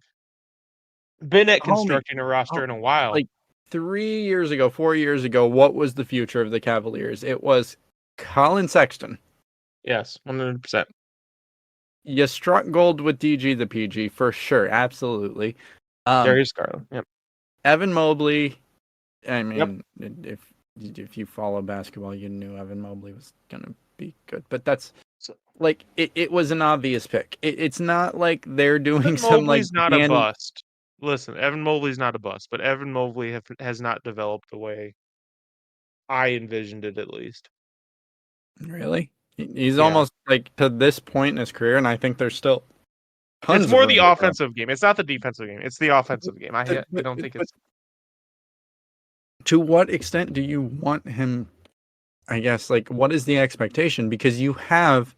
been at Homie, constructing a roster in a while. like 3 years ago, 4 years ago, what was the future of the Cavaliers? It was Colin Sexton. Yes, 100%. You struck gold with DG the PG for sure, absolutely. Darius Garland. Yep. Evan Mobley. I Yep. mean, if you follow basketball, you knew Evan Mobley was gonna be good. But that's So, like it was an obvious pick. It's not like they're doing Evan some like Mobley's not a Danny. bust. Listen, Evan Mobley's not a bust, but Evan Mobley has not developed the way I envisioned it, at least. Really, he's Yeah. almost like to this point in his career, and I think there's still It's tons of more room the to grow. offensive game. It's not the defensive game. It's the offensive game. I don't think But it's. to what extent do you want him? I guess like what is the expectation? Because you have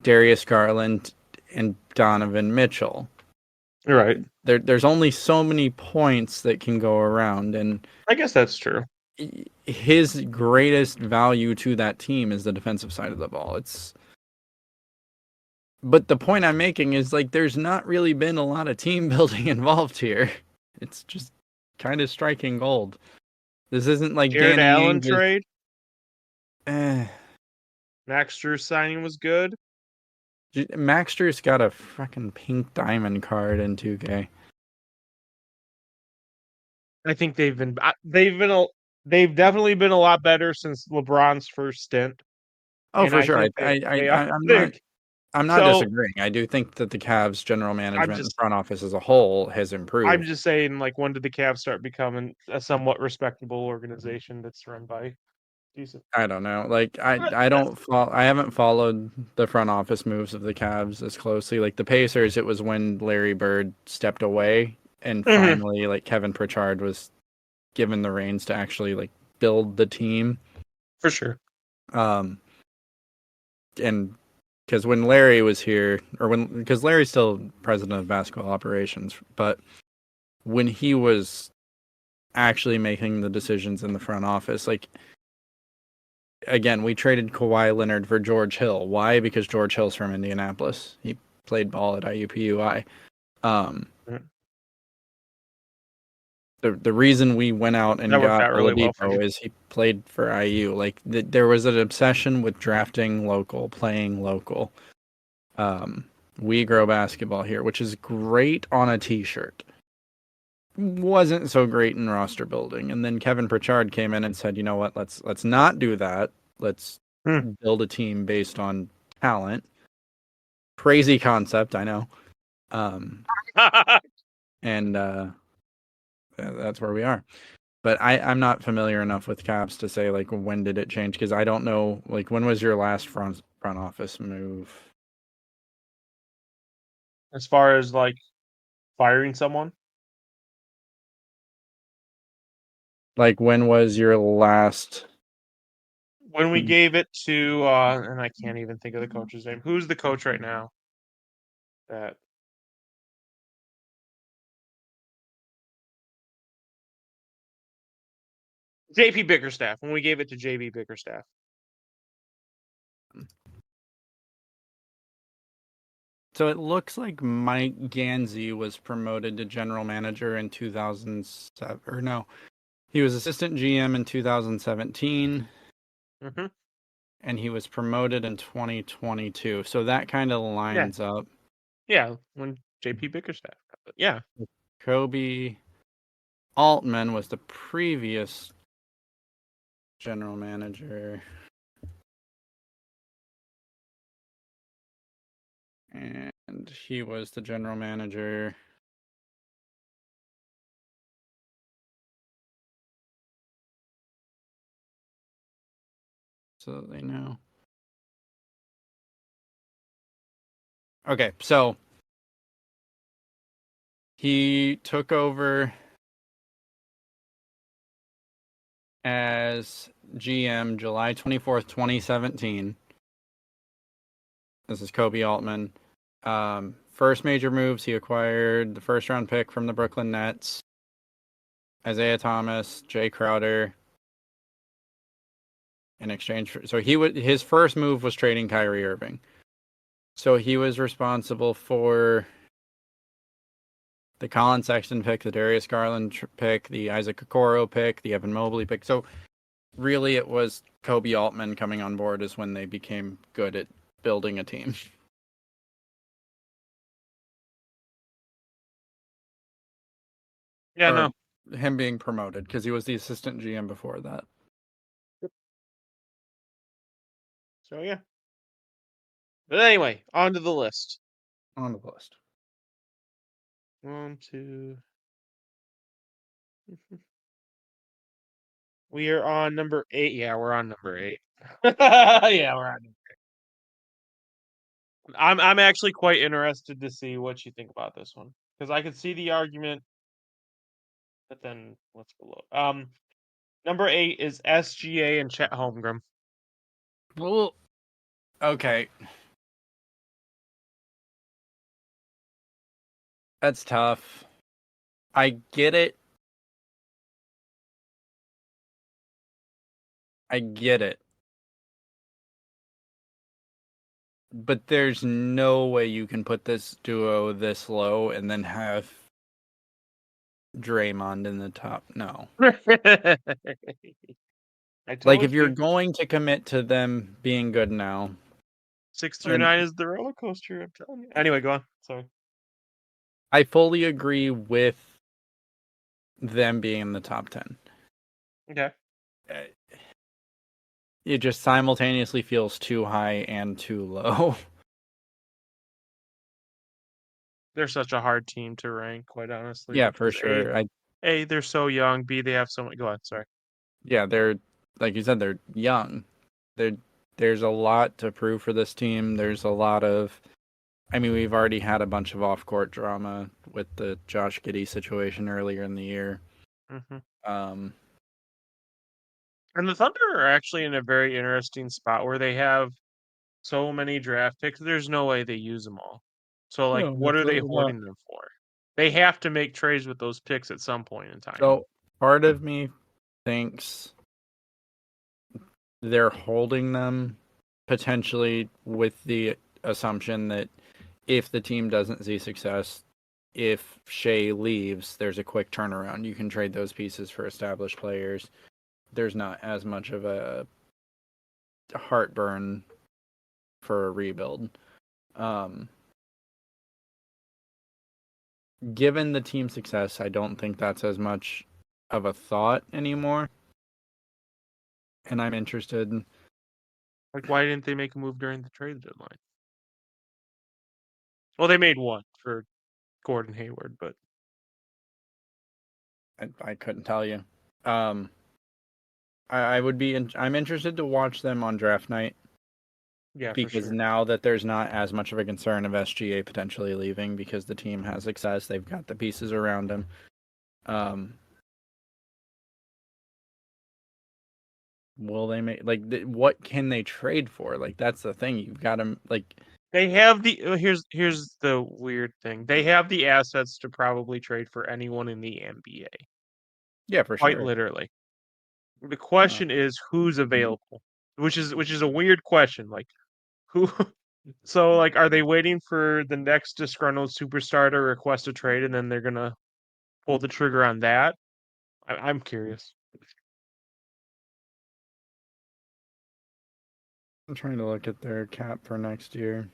Darius Garland and Donovan Mitchell. You're right. There's only so many points that can go around, and I guess that's true. his greatest value to that team is the defensive side of the ball. But the point I'm making is like there's not really been a lot of team building involved here. It's just kind of striking gold. This isn't like Jared Danny Allen Ainge. trade. Eh, Max Drew signing was good. Max Drew's got a fucking pink diamond card in 2K. I think they've definitely been a lot better since LeBron's first stint. Oh, And for I sure. think they are I'm not. big. I'm not So disagreeing. I do think that the Cavs general I'm management and just front office as a whole has I'm improved. just saying, like, when did the Cavs start becoming a somewhat respectable organization that's run by decent? I don't know. Like I don't I haven't followed the front office moves of the Cavs as closely. Like the Pacers, it was when Larry Bird stepped away and Mhm. finally like Kevin Pritchard was given the reins to actually like build the team. For sure. And because when Larry was here, because Larry's still president of basketball operations, but when he was actually making the decisions in the front office, like again, we traded Kawhi Leonard for George Hill. Why? Because George Hill's from Indianapolis. He played ball at IUPUI. Mhm. The reason we went out and That worked got out really well for you. Oladipo is he played for IU. Like there was an obsession with drafting local, playing local. We grow basketball here, which is great on a T-shirt. Wasn't so great in roster building. And then Kevin Pritchard came in and said, "You know what? Let's not do that. Let's Hmm. build a team based on talent." Crazy concept, I know. And that's where we are. But I'm not familiar enough with Caps to say like when did it change because I don't know like when was your last front office move? As far as like firing someone, Like when was your last? when we gave it to, and I can't even think of the coach's name. Who's the coach right now? That JP Bickerstaff. When we gave it to JB Bickerstaff. So it looks like Mike Ganzi was promoted to general manager in 2007. Or no, he was assistant GM in 2017, Mm-hmm. and he was promoted in 2022. So that kind of Yeah, lines up. yeah. When JP Bickerstaff. Yeah. Kobe Altman was the previous general manager. And he was the general manager. So they know. Okay, so he took over as GM July 24th, 2017. This is Kobe Altman. First major moves, he acquired the first round pick from the Brooklyn Nets, Isaiah Thomas, Jay Crowder, in exchange for. So his first move was trading Kyrie Irving. So he was responsible for the Colin Sexton pick, the Darius Garland pick, the Isaac Okoro pick, the Evan Mobley pick. So really, it was Kobe Altman coming on board is when they became good at building a team. Yeah, Or no. him being promoted because he was the assistant GM before that. So yeah. But anyway, on to the list. On the list. 1, 2. We are on number 8. Yeah, we're on number 8. Yeah, we're on. I'm actually quite interested to see what you think about this one because I could see the argument, but then let's go low. Number 8 is SGA and Chet Holmgren. Well, okay. That's tough. I get it. I get it. But there's no way you can put this duo this low and then have Draymond in the top. No. I Like, told if you're you, going to commit to them being good now, 6 through and 9 is the roller coaster. I'm telling you. Anyway, go on. Sorry. I fully agree with them being in the top 10. Okay. It just simultaneously feels too high and too low. They're such a hard team to rank, quite honestly. Yeah, for Because sure. A, they're so young. B, they have so much. Go on. Sorry. Yeah, they're, like you said, they're young. There's a lot to prove for this team. There's a lot of, I mean, we've already had a bunch of off-court drama with the Josh Giddey situation earlier in the year. Hmm. Um, And the Thunder are actually in a very interesting spot where they have so many draft picks. There's no way they use them all. So, like, no, what are they absolutely not. hoarding them for? They have to make trades with those picks at some point in time. So part of me thinks they're holding them potentially with the assumption that if the team doesn't see success, if Shea leaves, there's a quick turnaround. You can trade those pieces for established players. There's not as much of a heartburn for a rebuild. Given the team success, I don't think that's as much of a thought anymore. And I'm interested. Like, why didn't they make a move during the trade deadline? Well, they made one for Gordon Hayward, but I couldn't tell you. I would be. I'm interested to watch them on draft night yeah, for because sure. now that there's not as much of a concern of SGA potentially leaving because the team has success, they've got the pieces around him. Will they make what can they trade for? Like that's the thing. You've got to like. They have the here's the weird thing. They have the assets to probably trade for anyone in the NBA. Yeah, for Quite sure. literally. The question is who's available, which is a weird question. Like who? So like, are they waiting for the next disgruntled superstar to request a trade, and then they're gonna pull the trigger on that? I'm curious. I'm trying to look at their cap for next year.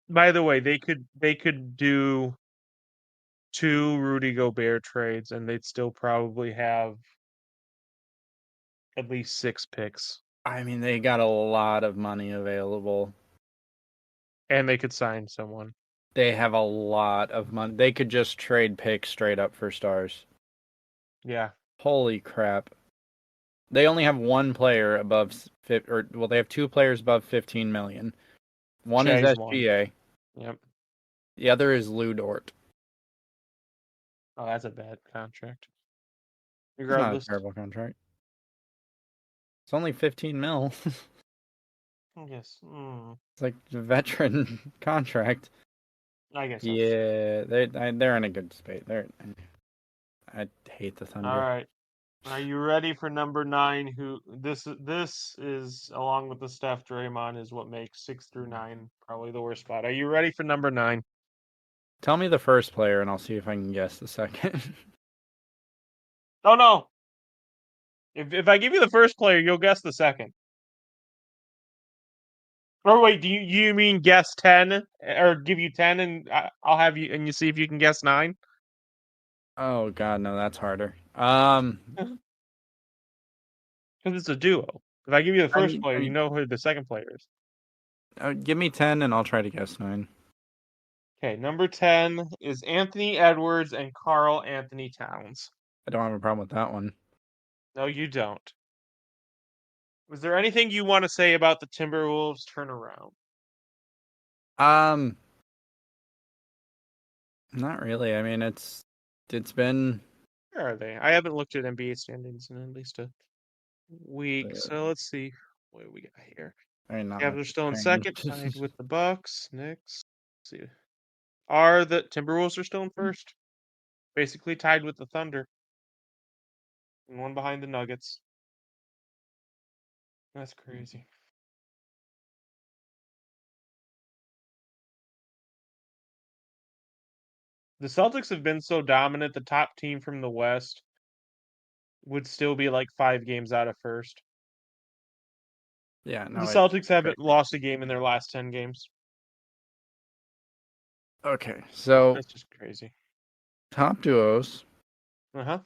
By the way, they could do 2 Rudy Gobert trades, and they'd still probably have at least 6 picks, I mean, they got a lot of money available. and they could sign someone. They have a lot of money. They could just trade picks straight up for stars. Yeah, Holy crap. They only have one player above they have 2 players above 15 million. One is Shay's one. SGA. Yep. The other is Lou Dort. Oh, that's a bad contract. It's not a Regardless, terrible contract. It's only 15 mil. I guess. It's like a veteran contract. I guess. Yeah, they're in a good space. I hate the Thunder. All right. Are you ready for number 9? Who this is along with the Steph Draymond is what makes 6 through 9 probably the worst spot. Are you ready for number 9? Tell me the first player, and I'll see if I can guess the second. Oh no! If I give you the first player, you'll guess the second. Or wait, do you mean guess 10 or give you 10 and I'll have you and you see if you can guess 9? Oh God, no, that's harder. Because it's a duo. If I give you the I first mean, player, you know who the second player is. give me 10, and I'll try to guess 9. Okay, number 10 is Anthony Edwards and Carl Anthony Towns. I don't have a problem with that one. No, you don't. Was there anything you want to say about the Timberwolves turnaround? Not really. I mean, it's been. Where are they? I haven't looked at NBA standings in at least a week, so let's see what we got here. I mean, not Yeah, much they're still in has second, changed. tied with the Bucks. Knicks. Let's see. Are the Timberwolves are still in first? Basically tied with the Thunder. And one behind the Nuggets. That's crazy. The Celtics have been so dominant, the top team from the West would still be like 5 games out of first. Yeah, The no, it's Celtics haven't crazy. lost a game in their last 10 games. Okay, so That's just crazy. top duos. Uh-huh.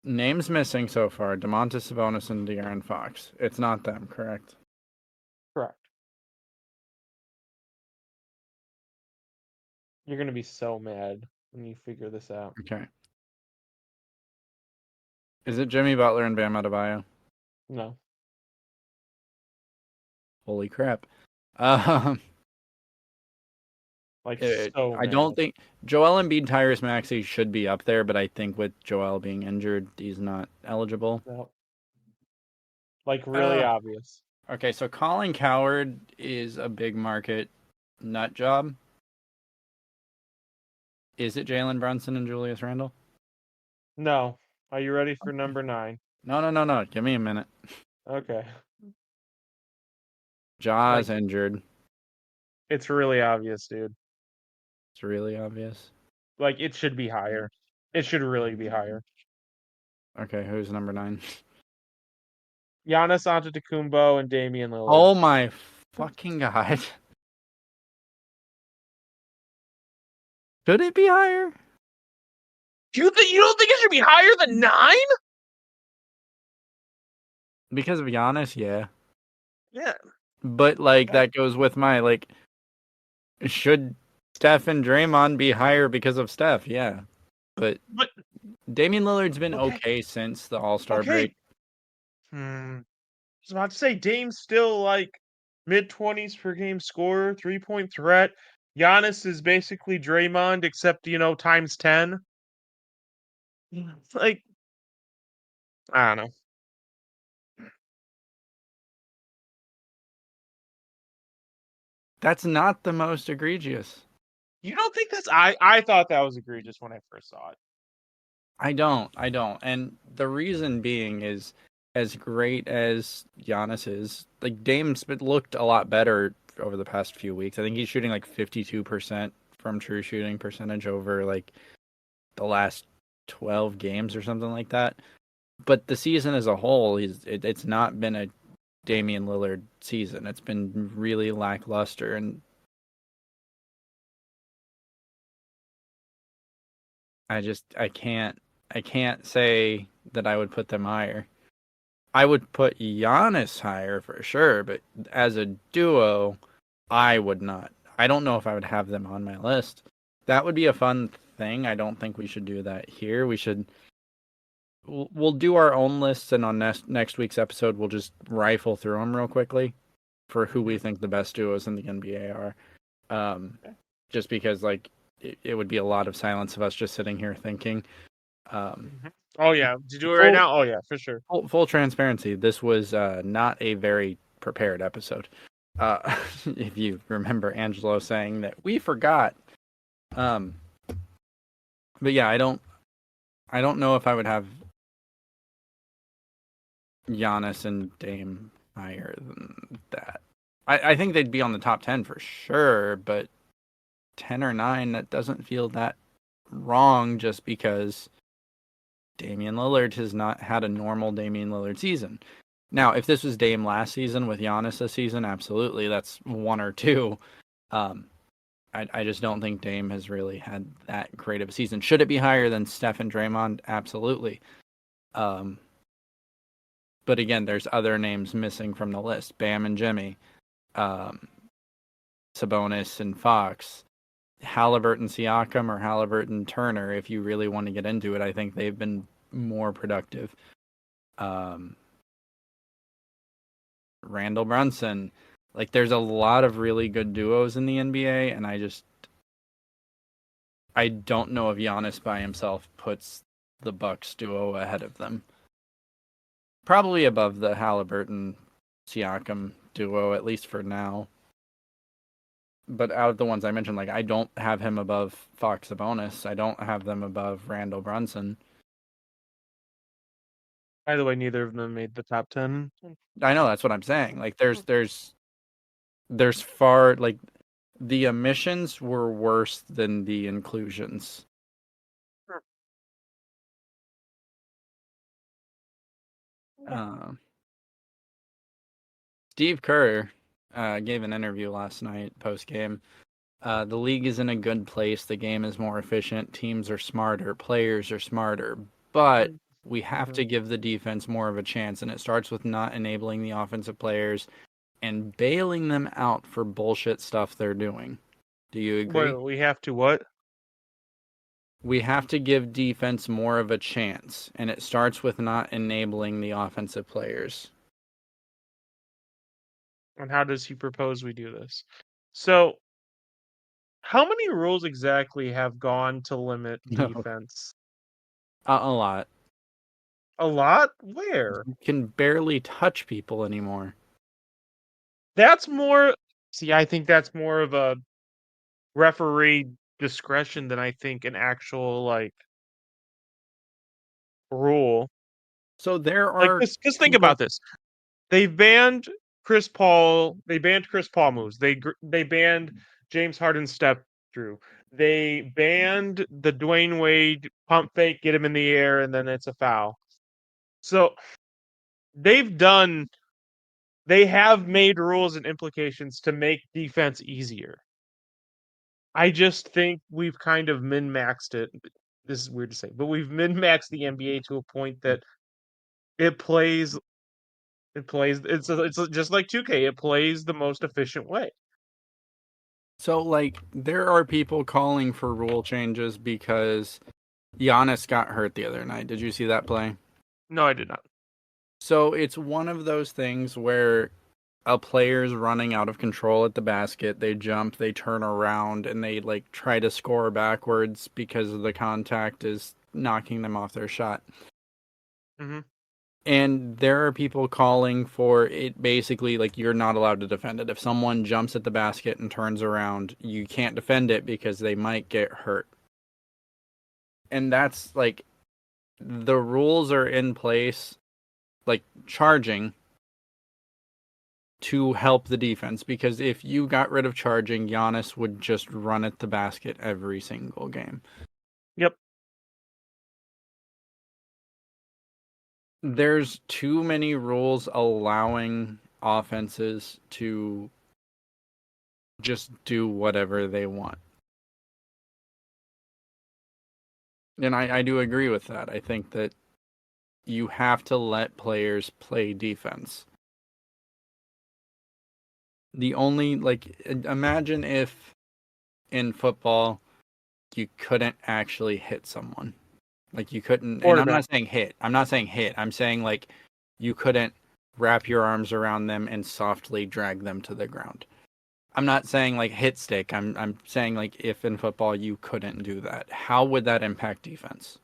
Names missing so far: Domantas Sabonis and De'Aaron Fox. It's not them, correct? Correct. You're going to be so mad when you figure this out. Okay. Is it Jimmy Butler and Bam Adebayo? No. Holy crap! Um, Like, so I don't mad. think Joel Embiid, Tyrese Maxey should be up there, but I think with Joel being injured, he's not eligible. No. Like, really obvious. Okay, so Colin Cowherd is a big market nut job. Is it Jalen Brunson and Julius Randle? No. Are you ready for number 9? No. Give me a minute. Okay. Ja's Like, injured. it's really obvious, dude. It's really obvious. Like, it should be higher. It should really be higher. Okay, who's number 9? Giannis Antetokounmpo and Damian Lillard. Oh my fucking god. Should it be higher? You don't think it should be higher than 9? Because of Giannis, yeah. Yeah. But that goes with my should Steph and Draymond be higher because of Steph? Yeah. But Damian Lillard's been okay since the All-Star break. I was about to say Dame's still like mid-20s per game scorer, 3-point threat. Giannis is basically Draymond except, times 10. Like, I don't know. That's not the most egregious. You don't think that's I thought that was egregious when I first saw it. I don't. And the reason being is, as great as Giannis is, Dame's looked a lot better over the past few weeks. I think he's shooting 52% from true shooting percentage over the last 12 games or something like that. But the season as a whole, it's not been a Damian Lillard season. It's been really lackluster, and I can't say that I would put them higher. I would put Giannis higher for sure, but as a duo, I would not. I don't know if I would have them on my list. That would be a fun thing. I don't think we should do that here. We'll do our own lists, and on next week's episode, we'll just rifle through them real quickly for who we think the best duos in the NBA are. Just because it would be a lot of silence of us just sitting here thinking. Oh yeah, did you do it right Full now? Oh yeah, for sure. full transparency. This was not a very prepared episode. If you remember Angelo saying that we forgot. Um, but yeah, I don't know if I would have Giannis and Dame higher than that. I think they'd be on the top 10 for sure, but 10 or 9, that doesn't feel that wrong just because Damian Lillard has not had a normal Damian Lillard season. Now, if this was Dame last season with Giannis this season, absolutely, that's 1 or 2. Um, I just don't think Dame has really had that great of a season. Should it be higher than Steph and Draymond? Absolutely. Um, but again, there's other names missing from the list. Bam and Jimmy, um, Sabonis and Fox, Halliburton, Siakam, or Halliburton, Turner. If you really want to get into it, I think they've been more productive. Randall Brunson, like there's a lot of really good duos in the NBA, and I don't know if Giannis by himself puts the Bucks duo ahead of them. Probably above the Halliburton Siakam duo, at least for now. But out of the ones I mentioned, like I don't have him above Fox Sabonis. I don't have them above Randall Brunson. By the way, neither of them made the top 10. I know that's what I'm saying. Like there's far like the omissions were worse than the inclusions. Steve Kerr gave an interview last night post game. The league is in a good place. The game is more efficient. Teams are smarter. Players are smarter. But we have to give the defense more of a chance. And it starts with not enabling the offensive players and bailing them out for bullshit stuff they're doing. Do you agree? Well, we have to what? We have to give defense more of a chance. And it starts with not enabling the offensive players. And how does he propose we do this? So, how many rules exactly have gone to limit No. defense? A lot. A lot? Where? You can barely touch people anymore. That's more. See, I think that's more of a referee discretion than I think an actual like rule. So there Like, are just think people. about this. They banned Chris Paul. They banned Chris Paul moves. They banned James Harden step through. They banned the Dwayne Wade pump fake, get him in the air, and then it's a foul. So they've done. They have made rules and implications to make defense easier. I just think we've kind of min-maxed it. This is weird to say, but we've min-maxed the NBA to a point that it plays. It plays. It's just like 2K. It plays the most efficient way. So like there are people calling for rule changes because Giannis got hurt the other night. Did you see that play? No, I did not. So it's one of those things where a player's running out of control at the basket, they jump, they turn around, and they like try to score backwards because the contact is knocking them off their shot. Mm-hmm. And there are people calling for it basically like you're not allowed to defend it. If someone jumps at the basket and turns around, you can't defend it because they might get hurt. And that's like the rules are in place, like charging to help the defense, because if you got rid of charging, Giannis would just run at the basket every single game. Yep. There's too many rules allowing offenses to just do whatever they want. And I do agree with that. I think that you have to let players play defense. The only, like, imagine if in football you couldn't actually hit someone. Like, you couldn't, and I'm not saying hit. I'm saying, like, you couldn't wrap your arms around them and softly drag them to the ground. I'm not saying, like, hit stick. I'm saying, like, if in football you couldn't do that, how would that impact defense?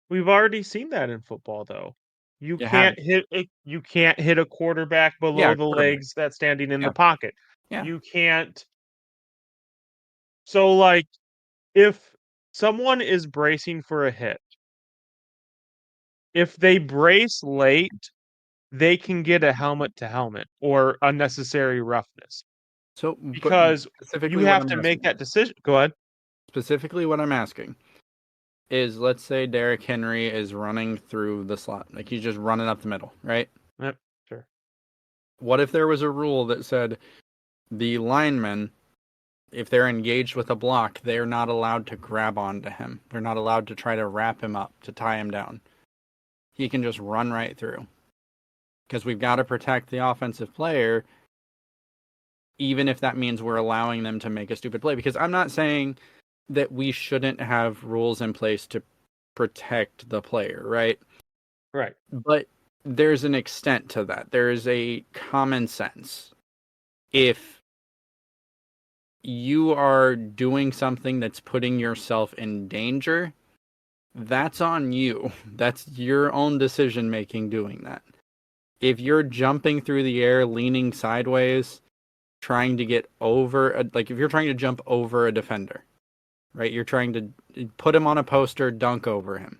We've already seen that in football, though. You You can't haven't. hit a you can't hit a quarterback below Yeah, the quarterback. legs that's standing in Yeah. the pocket. Yeah. You can't. So, like, if someone is bracing for a hit, if they brace late, they can get a helmet to helmet or unnecessary roughness So, but because you specifically what have I'm to make asking, that decision. Go ahead. specifically what I'm asking is, let's say Derrick Henry is running through the slot, like he's just running up the middle, right? Yep, sure. What if there was a rule that said the linemen, if they're engaged with a block, they're not allowed to grab onto him. They're not allowed to try to wrap him up, to tie him down. He can just run right through. Because we've got to protect the offensive player, even if that means we're allowing them to make a stupid play. Because I'm not saying that we shouldn't have rules in place to protect the player, right? Right. But there's an extent to that. There is a common sense. If you are doing something that's putting yourself in danger, that's on you. That's your own decision making doing that. If you're jumping through the air, leaning sideways, trying to get over, like if you're trying to jump over a defender, right? You're trying to put him on a poster, dunk over him,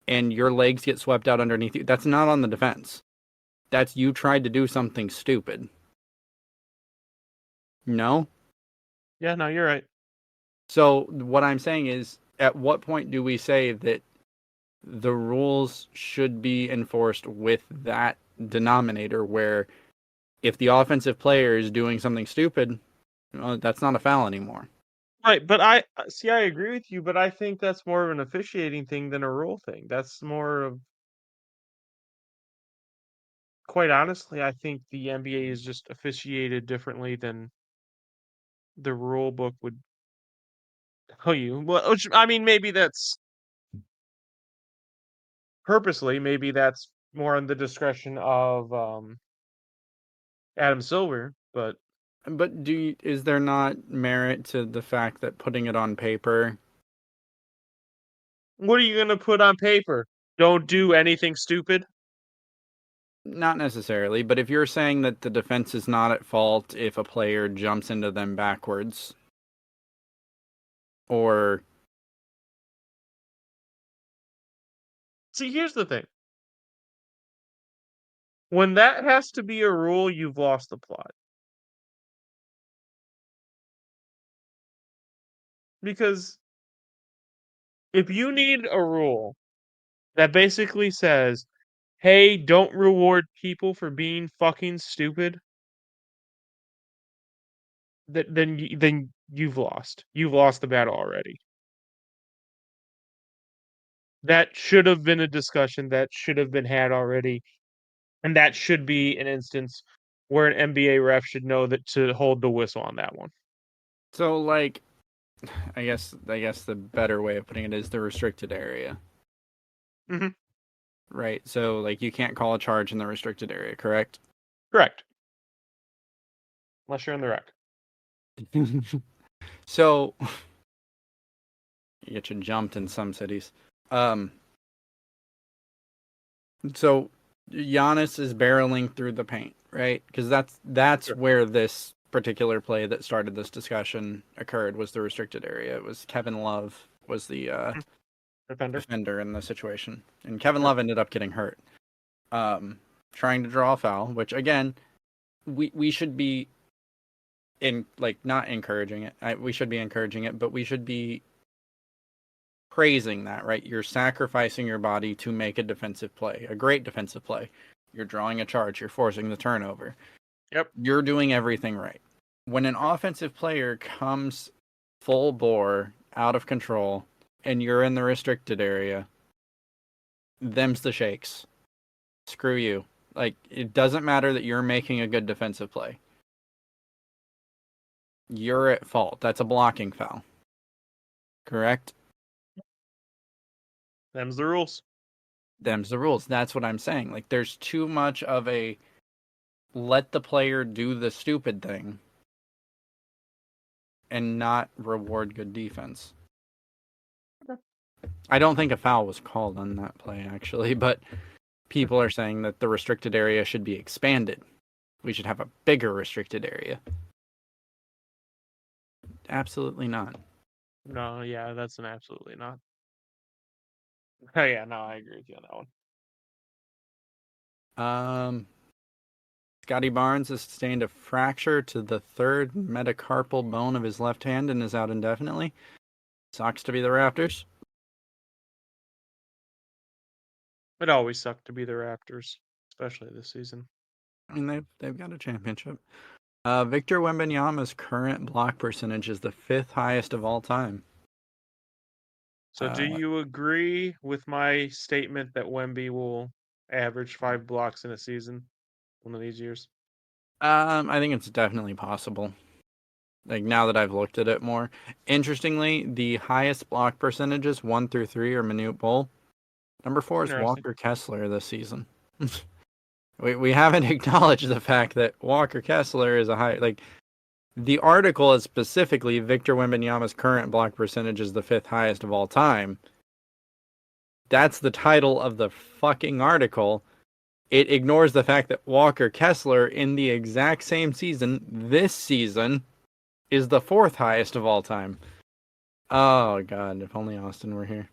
and your legs get swept out underneath you. That's not on the defense. That's you tried to do something stupid. No? Yeah, no, you're right. So what I'm saying is, at what point do we say that the rules should be enforced with that denominator where if the offensive player is doing something stupid, well, that's not a foul anymore? Right, but I see. I agree with you, but I think that's more of an officiating thing than a rule thing. That's more of, quite honestly, I think the NBA is just officiated differently than the rule book would tell you. Well, which, I mean, maybe that's purposely. Maybe that's more on the discretion of Adam Silver. But But is there not merit to the fact that putting it on paper? what are you going to put on paper? Don't do anything stupid. Not necessarily, but if you're saying that the defense is not at fault if a player jumps into them backwards, or See, here's the thing. When that has to be a rule, you've lost the plot. Because if you need a rule that basically says, "Hey, don't reward people for being fucking stupid," then you've lost. You've lost the battle already. That should have been a discussion that should have been had already, and that should be an instance where an NBA ref should know that to hold the whistle on that one. so like I guess the better way of putting it is the restricted area, Hmm. right? So like you can't call a charge in the restricted area, correct? Correct. Unless you're in the rec. So you get you jumped in some cities. Um, so Giannis is barreling through the paint, right? Because that's Sure. where this particular play that started this discussion occurred, was the restricted area. It was Kevin Love was the Defender. defender in the situation, and Kevin Yep. Love ended up getting hurt. Trying to draw a foul, which again, we should be in like not encouraging it. We should be encouraging it, but we should be praising that, right? You're sacrificing your body to make a defensive play, a great defensive play. You're drawing a charge, you're forcing the turnover. Yep. You're doing everything right. When an offensive player comes full bore, out of control, and you're in the restricted area, them's the shakes. Screw you. Like, it doesn't matter that you're making a good defensive play. You're at fault. That's a blocking foul. Correct? Them's the rules. Them's the rules. That's what I'm saying. Like, there's too much of a let the player do the stupid thing and not reward good defense. I don't think a foul was called on that play, actually, but people are saying that the restricted area should be expanded. We should have a bigger restricted area. Absolutely not. No, yeah, that's an absolutely not. Oh, yeah, no, I agree with you on that one. Scotty Barnes has sustained a fracture to the third metacarpal bone of his left hand and is out indefinitely. Sucks to be the Raptors. It always sucked to be the Raptors, especially this season. I mean, they've got a championship. Victor Wembanyama's current block percentage is the 5th highest of all time. So, do you agree with my statement that Wemby will average 5 blocks in a season one of these years? I think it's definitely possible. Like, now that I've looked at it more. Interestingly, the highest block percentages, 1 through 3, are Manute Bol. Number 4 is Interesting. Walker Kessler this season. we haven't acknowledged the fact that Walker Kessler is a high... Like, the article is specifically Victor Wembanyama's current block percentage is the 5th highest of all time. That's the title of the fucking article. It ignores the fact that Walker Kessler, in the exact same season, this season, is the 4th highest of all time. Oh, God, if only Austin were here.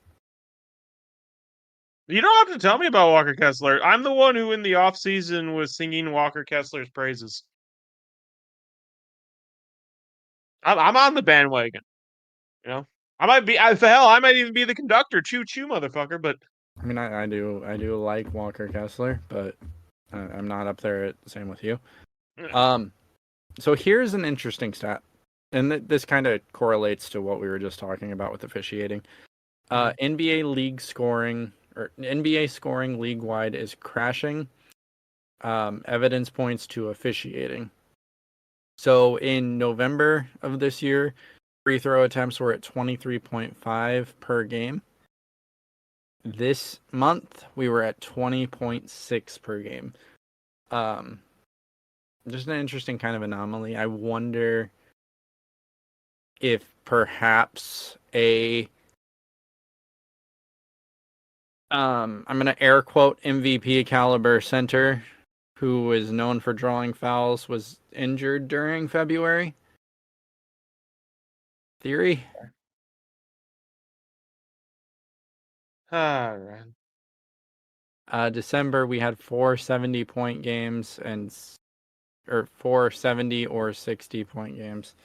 You don't have to tell me about Walker Kessler. I'm the one who, in the offseason, was singing Walker Kessler's praises. I'm on the bandwagon. You know, I might be. For hell, I might even be the conductor. Choo choo, motherfucker. But I mean, I do like Walker Kessler, but I'm not up there. Same with you. So here's an interesting stat, and this kind of correlates to what we were just talking about with officiating. NBA league scoring or NBA scoring league wide is crashing. Evidence points to officiating. So in November of this year, free throw attempts were at 23.5 per game. This month, we were at 20.6 per game. Just an interesting kind of anomaly. I wonder if perhaps I'm going to air quote MVP caliber center who is known for drawing fouls was injured during February. Theory? all right. December we had 470-point games or 470 or 60-point games.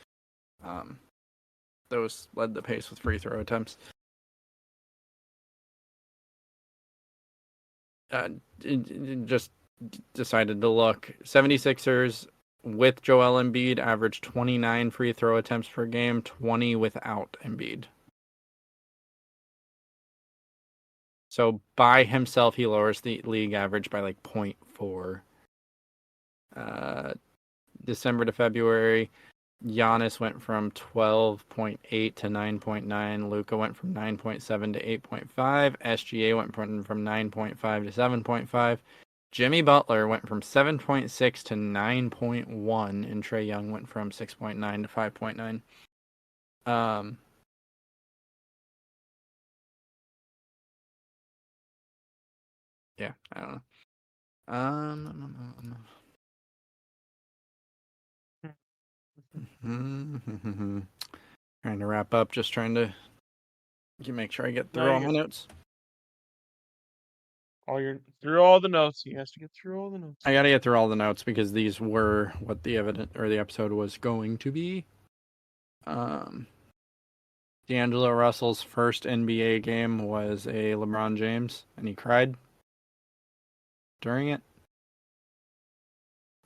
Those led the pace with free throw attempts. Just decided to look. 76ers with Joel Embiid averaged 29 free throw attempts per game, 20 without Embiid. So by himself, he lowers the league average by like 0.4. December to February, Giannis went from 12.8 to 9.9. Luka went from 9.7 to 8.5. SGA went from 9.5 to 7.5. Jimmy Butler went from 7.6 to 9.1. And Trae Young went from 6.9 to 5.9. Yeah, I don't know. Trying to wrap up, just trying to make sure I get through all my notes. Through all the notes. He has to get through all the notes. I gotta get through all the notes because these were what the episode was going to be. D'Angelo Russell's first NBA game was a LeBron James, and he cried during it.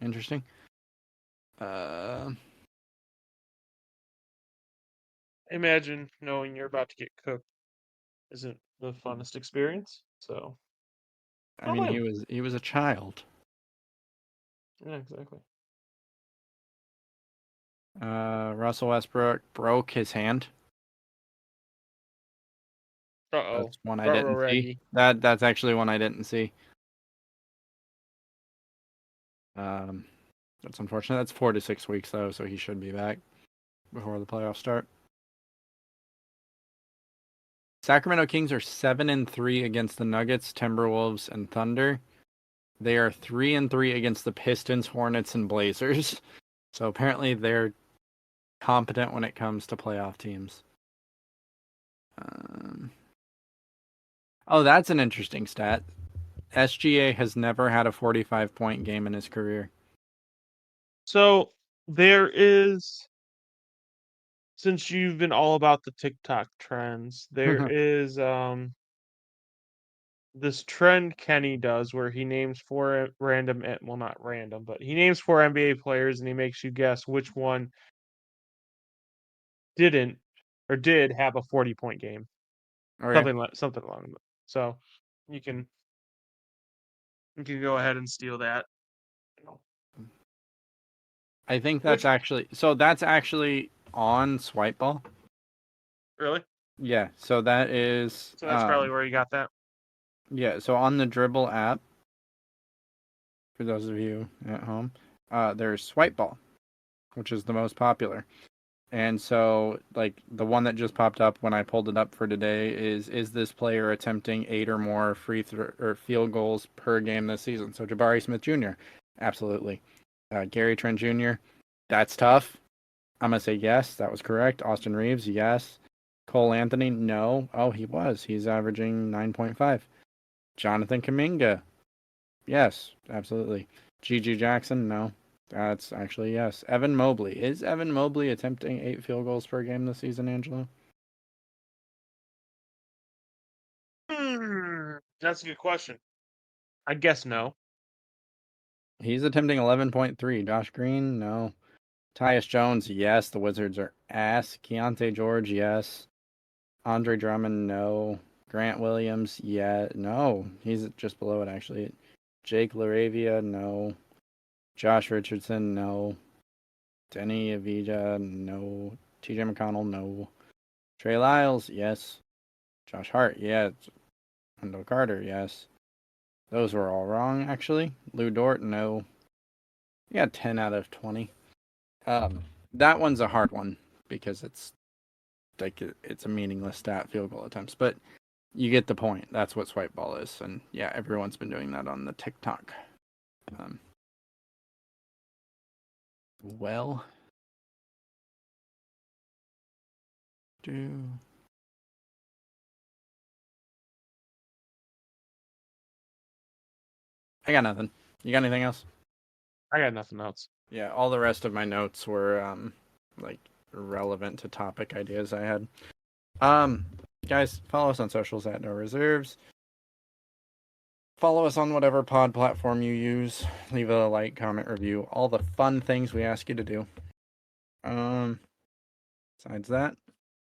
Interesting. Imagine knowing you're about to get cooked isn't the funnest experience. So, I mean, he was a child. Yeah, exactly. Russell Westbrook broke his hand. That's one I didn't see. That's actually one I didn't see. That's unfortunate. That's 4 to 6 weeks though, so he should be back before the playoffs start. Sacramento Kings are 7-3 against the Nuggets, Timberwolves, and Thunder. They are 3-3 against the Pistons, Hornets, and Blazers. So apparently they're competent when it comes to playoff teams. Oh, that's an interesting stat. SGA has never had a 45-point game in his career. So there is, since you've been all about the TikTok trends, there is this trend Kenny does where he names four random, well, not random, but he names four NBA players and he makes you guess which one didn't or did have a 40-point game. Okay. Something along that. So you can go ahead and steal that. I think that's actually on Swipe Ball. Really? Yeah, so that is So that's probably where you got that. yeah, so on the Dribble app, for those of you at home, there's Swipe Ball, which is the most popular. And so, like, the one that just popped up when I pulled it up for today is this player attempting 8 or more free throw or field goals per game this season? So Jabari Smith Jr., absolutely. Gary Trent Jr., that's tough. I'm gonna say yes, that was correct. Austin Reeves, yes. Cole Anthony, no. Oh, he was. He's averaging 9.5. Jonathan Kuminga, yes, absolutely. G.G. Jackson, no. That's actually yes. Evan Mobley. Is Evan Mobley attempting 8 field goals per game this season, Angelo? That's a good question. I guess no. He's attempting 11.3. Josh Green, no. Tyus Jones, yes. The Wizards are ass. Keontae George, yes. Andre Drummond, no. Grant Williams, yeah. No. He's just below it, actually. Jake LaRavia, no. Josh Richardson, no. Denny Avija, no. TJ McConnell, no. Trey Lyles, yes. Josh Hart, yeah. Wendell Carter, yes. Those were all wrong, actually. Lou Dort, no. Yeah, 10 out of 20. That one's a hard one because it's like it's a meaningless stat, field goal attempts, but you get the point. That's what Swipe Ball is, and yeah, everyone's been doing that on the TikTok. Well, I got nothing. You got anything else? I got nothing else. Yeah, all the rest of my notes were like relevant to topic ideas I had. Guys, follow us on socials at No Reserves. Follow us on whatever pod platform you use. Leave a like, comment, review, all the fun things we ask you to do. Besides that,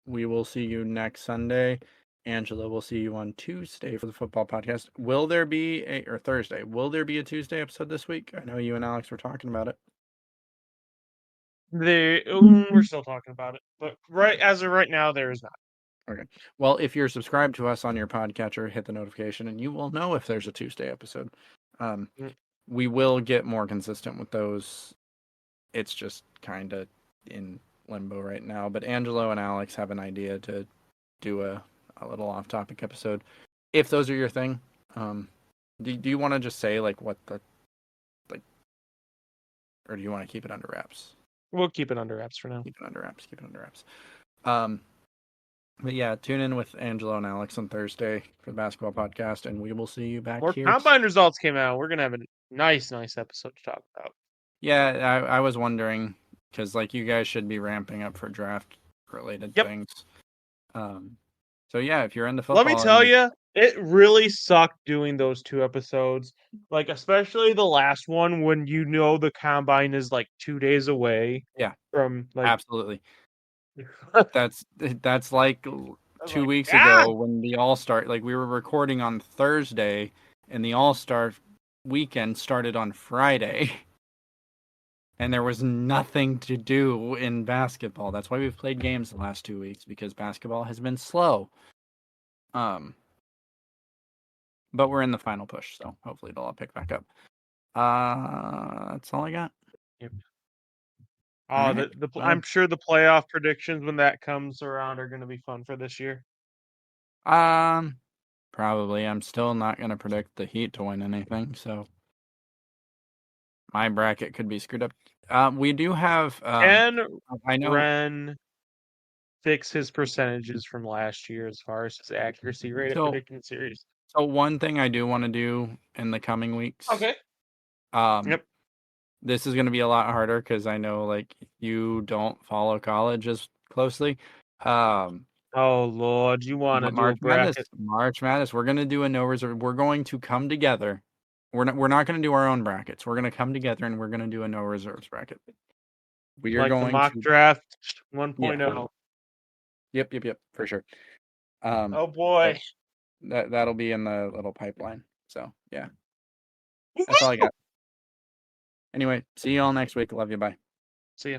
we will see you next Sunday. Angela will see you on Tuesday for the football podcast. Will there be or Thursday? Will there be a Tuesday episode this week? I know you and Alex were talking about it. We're still talking about it, but as of right now, there is not. Okay. Well, if you're subscribed to us on your podcatcher, hit the notification, and you will know if there's a Tuesday episode. We will get more consistent with those. It's just kind of in limbo right now. But Angelo and Alex have an idea to do a little off-topic episode. If those are your thing, do you want to just say like what the like, or do you want to keep it under wraps? We'll keep it under wraps for now. Keep it under wraps. But yeah, tune in with Angelo and Alex on Thursday for the basketball podcast, and we will see you back More here. combine results came out. We're gonna have a nice episode to talk about. Yeah, I was wondering because like you guys should be ramping up for draft related things. So yeah, if you're into football, let me tell you, it really sucked doing those 2 episodes. Like especially the last one when you know the combine is like 2 days away. Yeah, from like absolutely. That's like 2 weeks ago when the All-Star, like we were recording on Thursday and the All-Star weekend started on Friday and there was nothing to do in basketball. That's why we've played games the last 2 weeks, because basketball has been slow. But we're in the final push, so hopefully it'll all pick back up. That's all I got. Yep. Right. I'm sure the playoff predictions when that comes around are going to be fun for this year. Probably. I'm still not going to predict the Heat to win anything, so my bracket could be screwed up. We do have. Can I know. Ren fix his percentages from last year as far as his accuracy rate at predicting series? So one thing I do want to do in the coming weeks. Okay. Yep. This is going to be a lot harder because I know like you don't follow college as closely. Oh Lord, you want to do a bracket? March Madness. We're going to do a no reserve. We're going to come together. We're not going to do our own brackets. We're going to come together and we're going to do a no reserves bracket. We are Like going the mock to draft 1.0. Yep, for sure. Oh boy. That'll be in the little pipeline. So yeah, that's all I got. Anyway, see you all next week. Love you. Bye. See ya.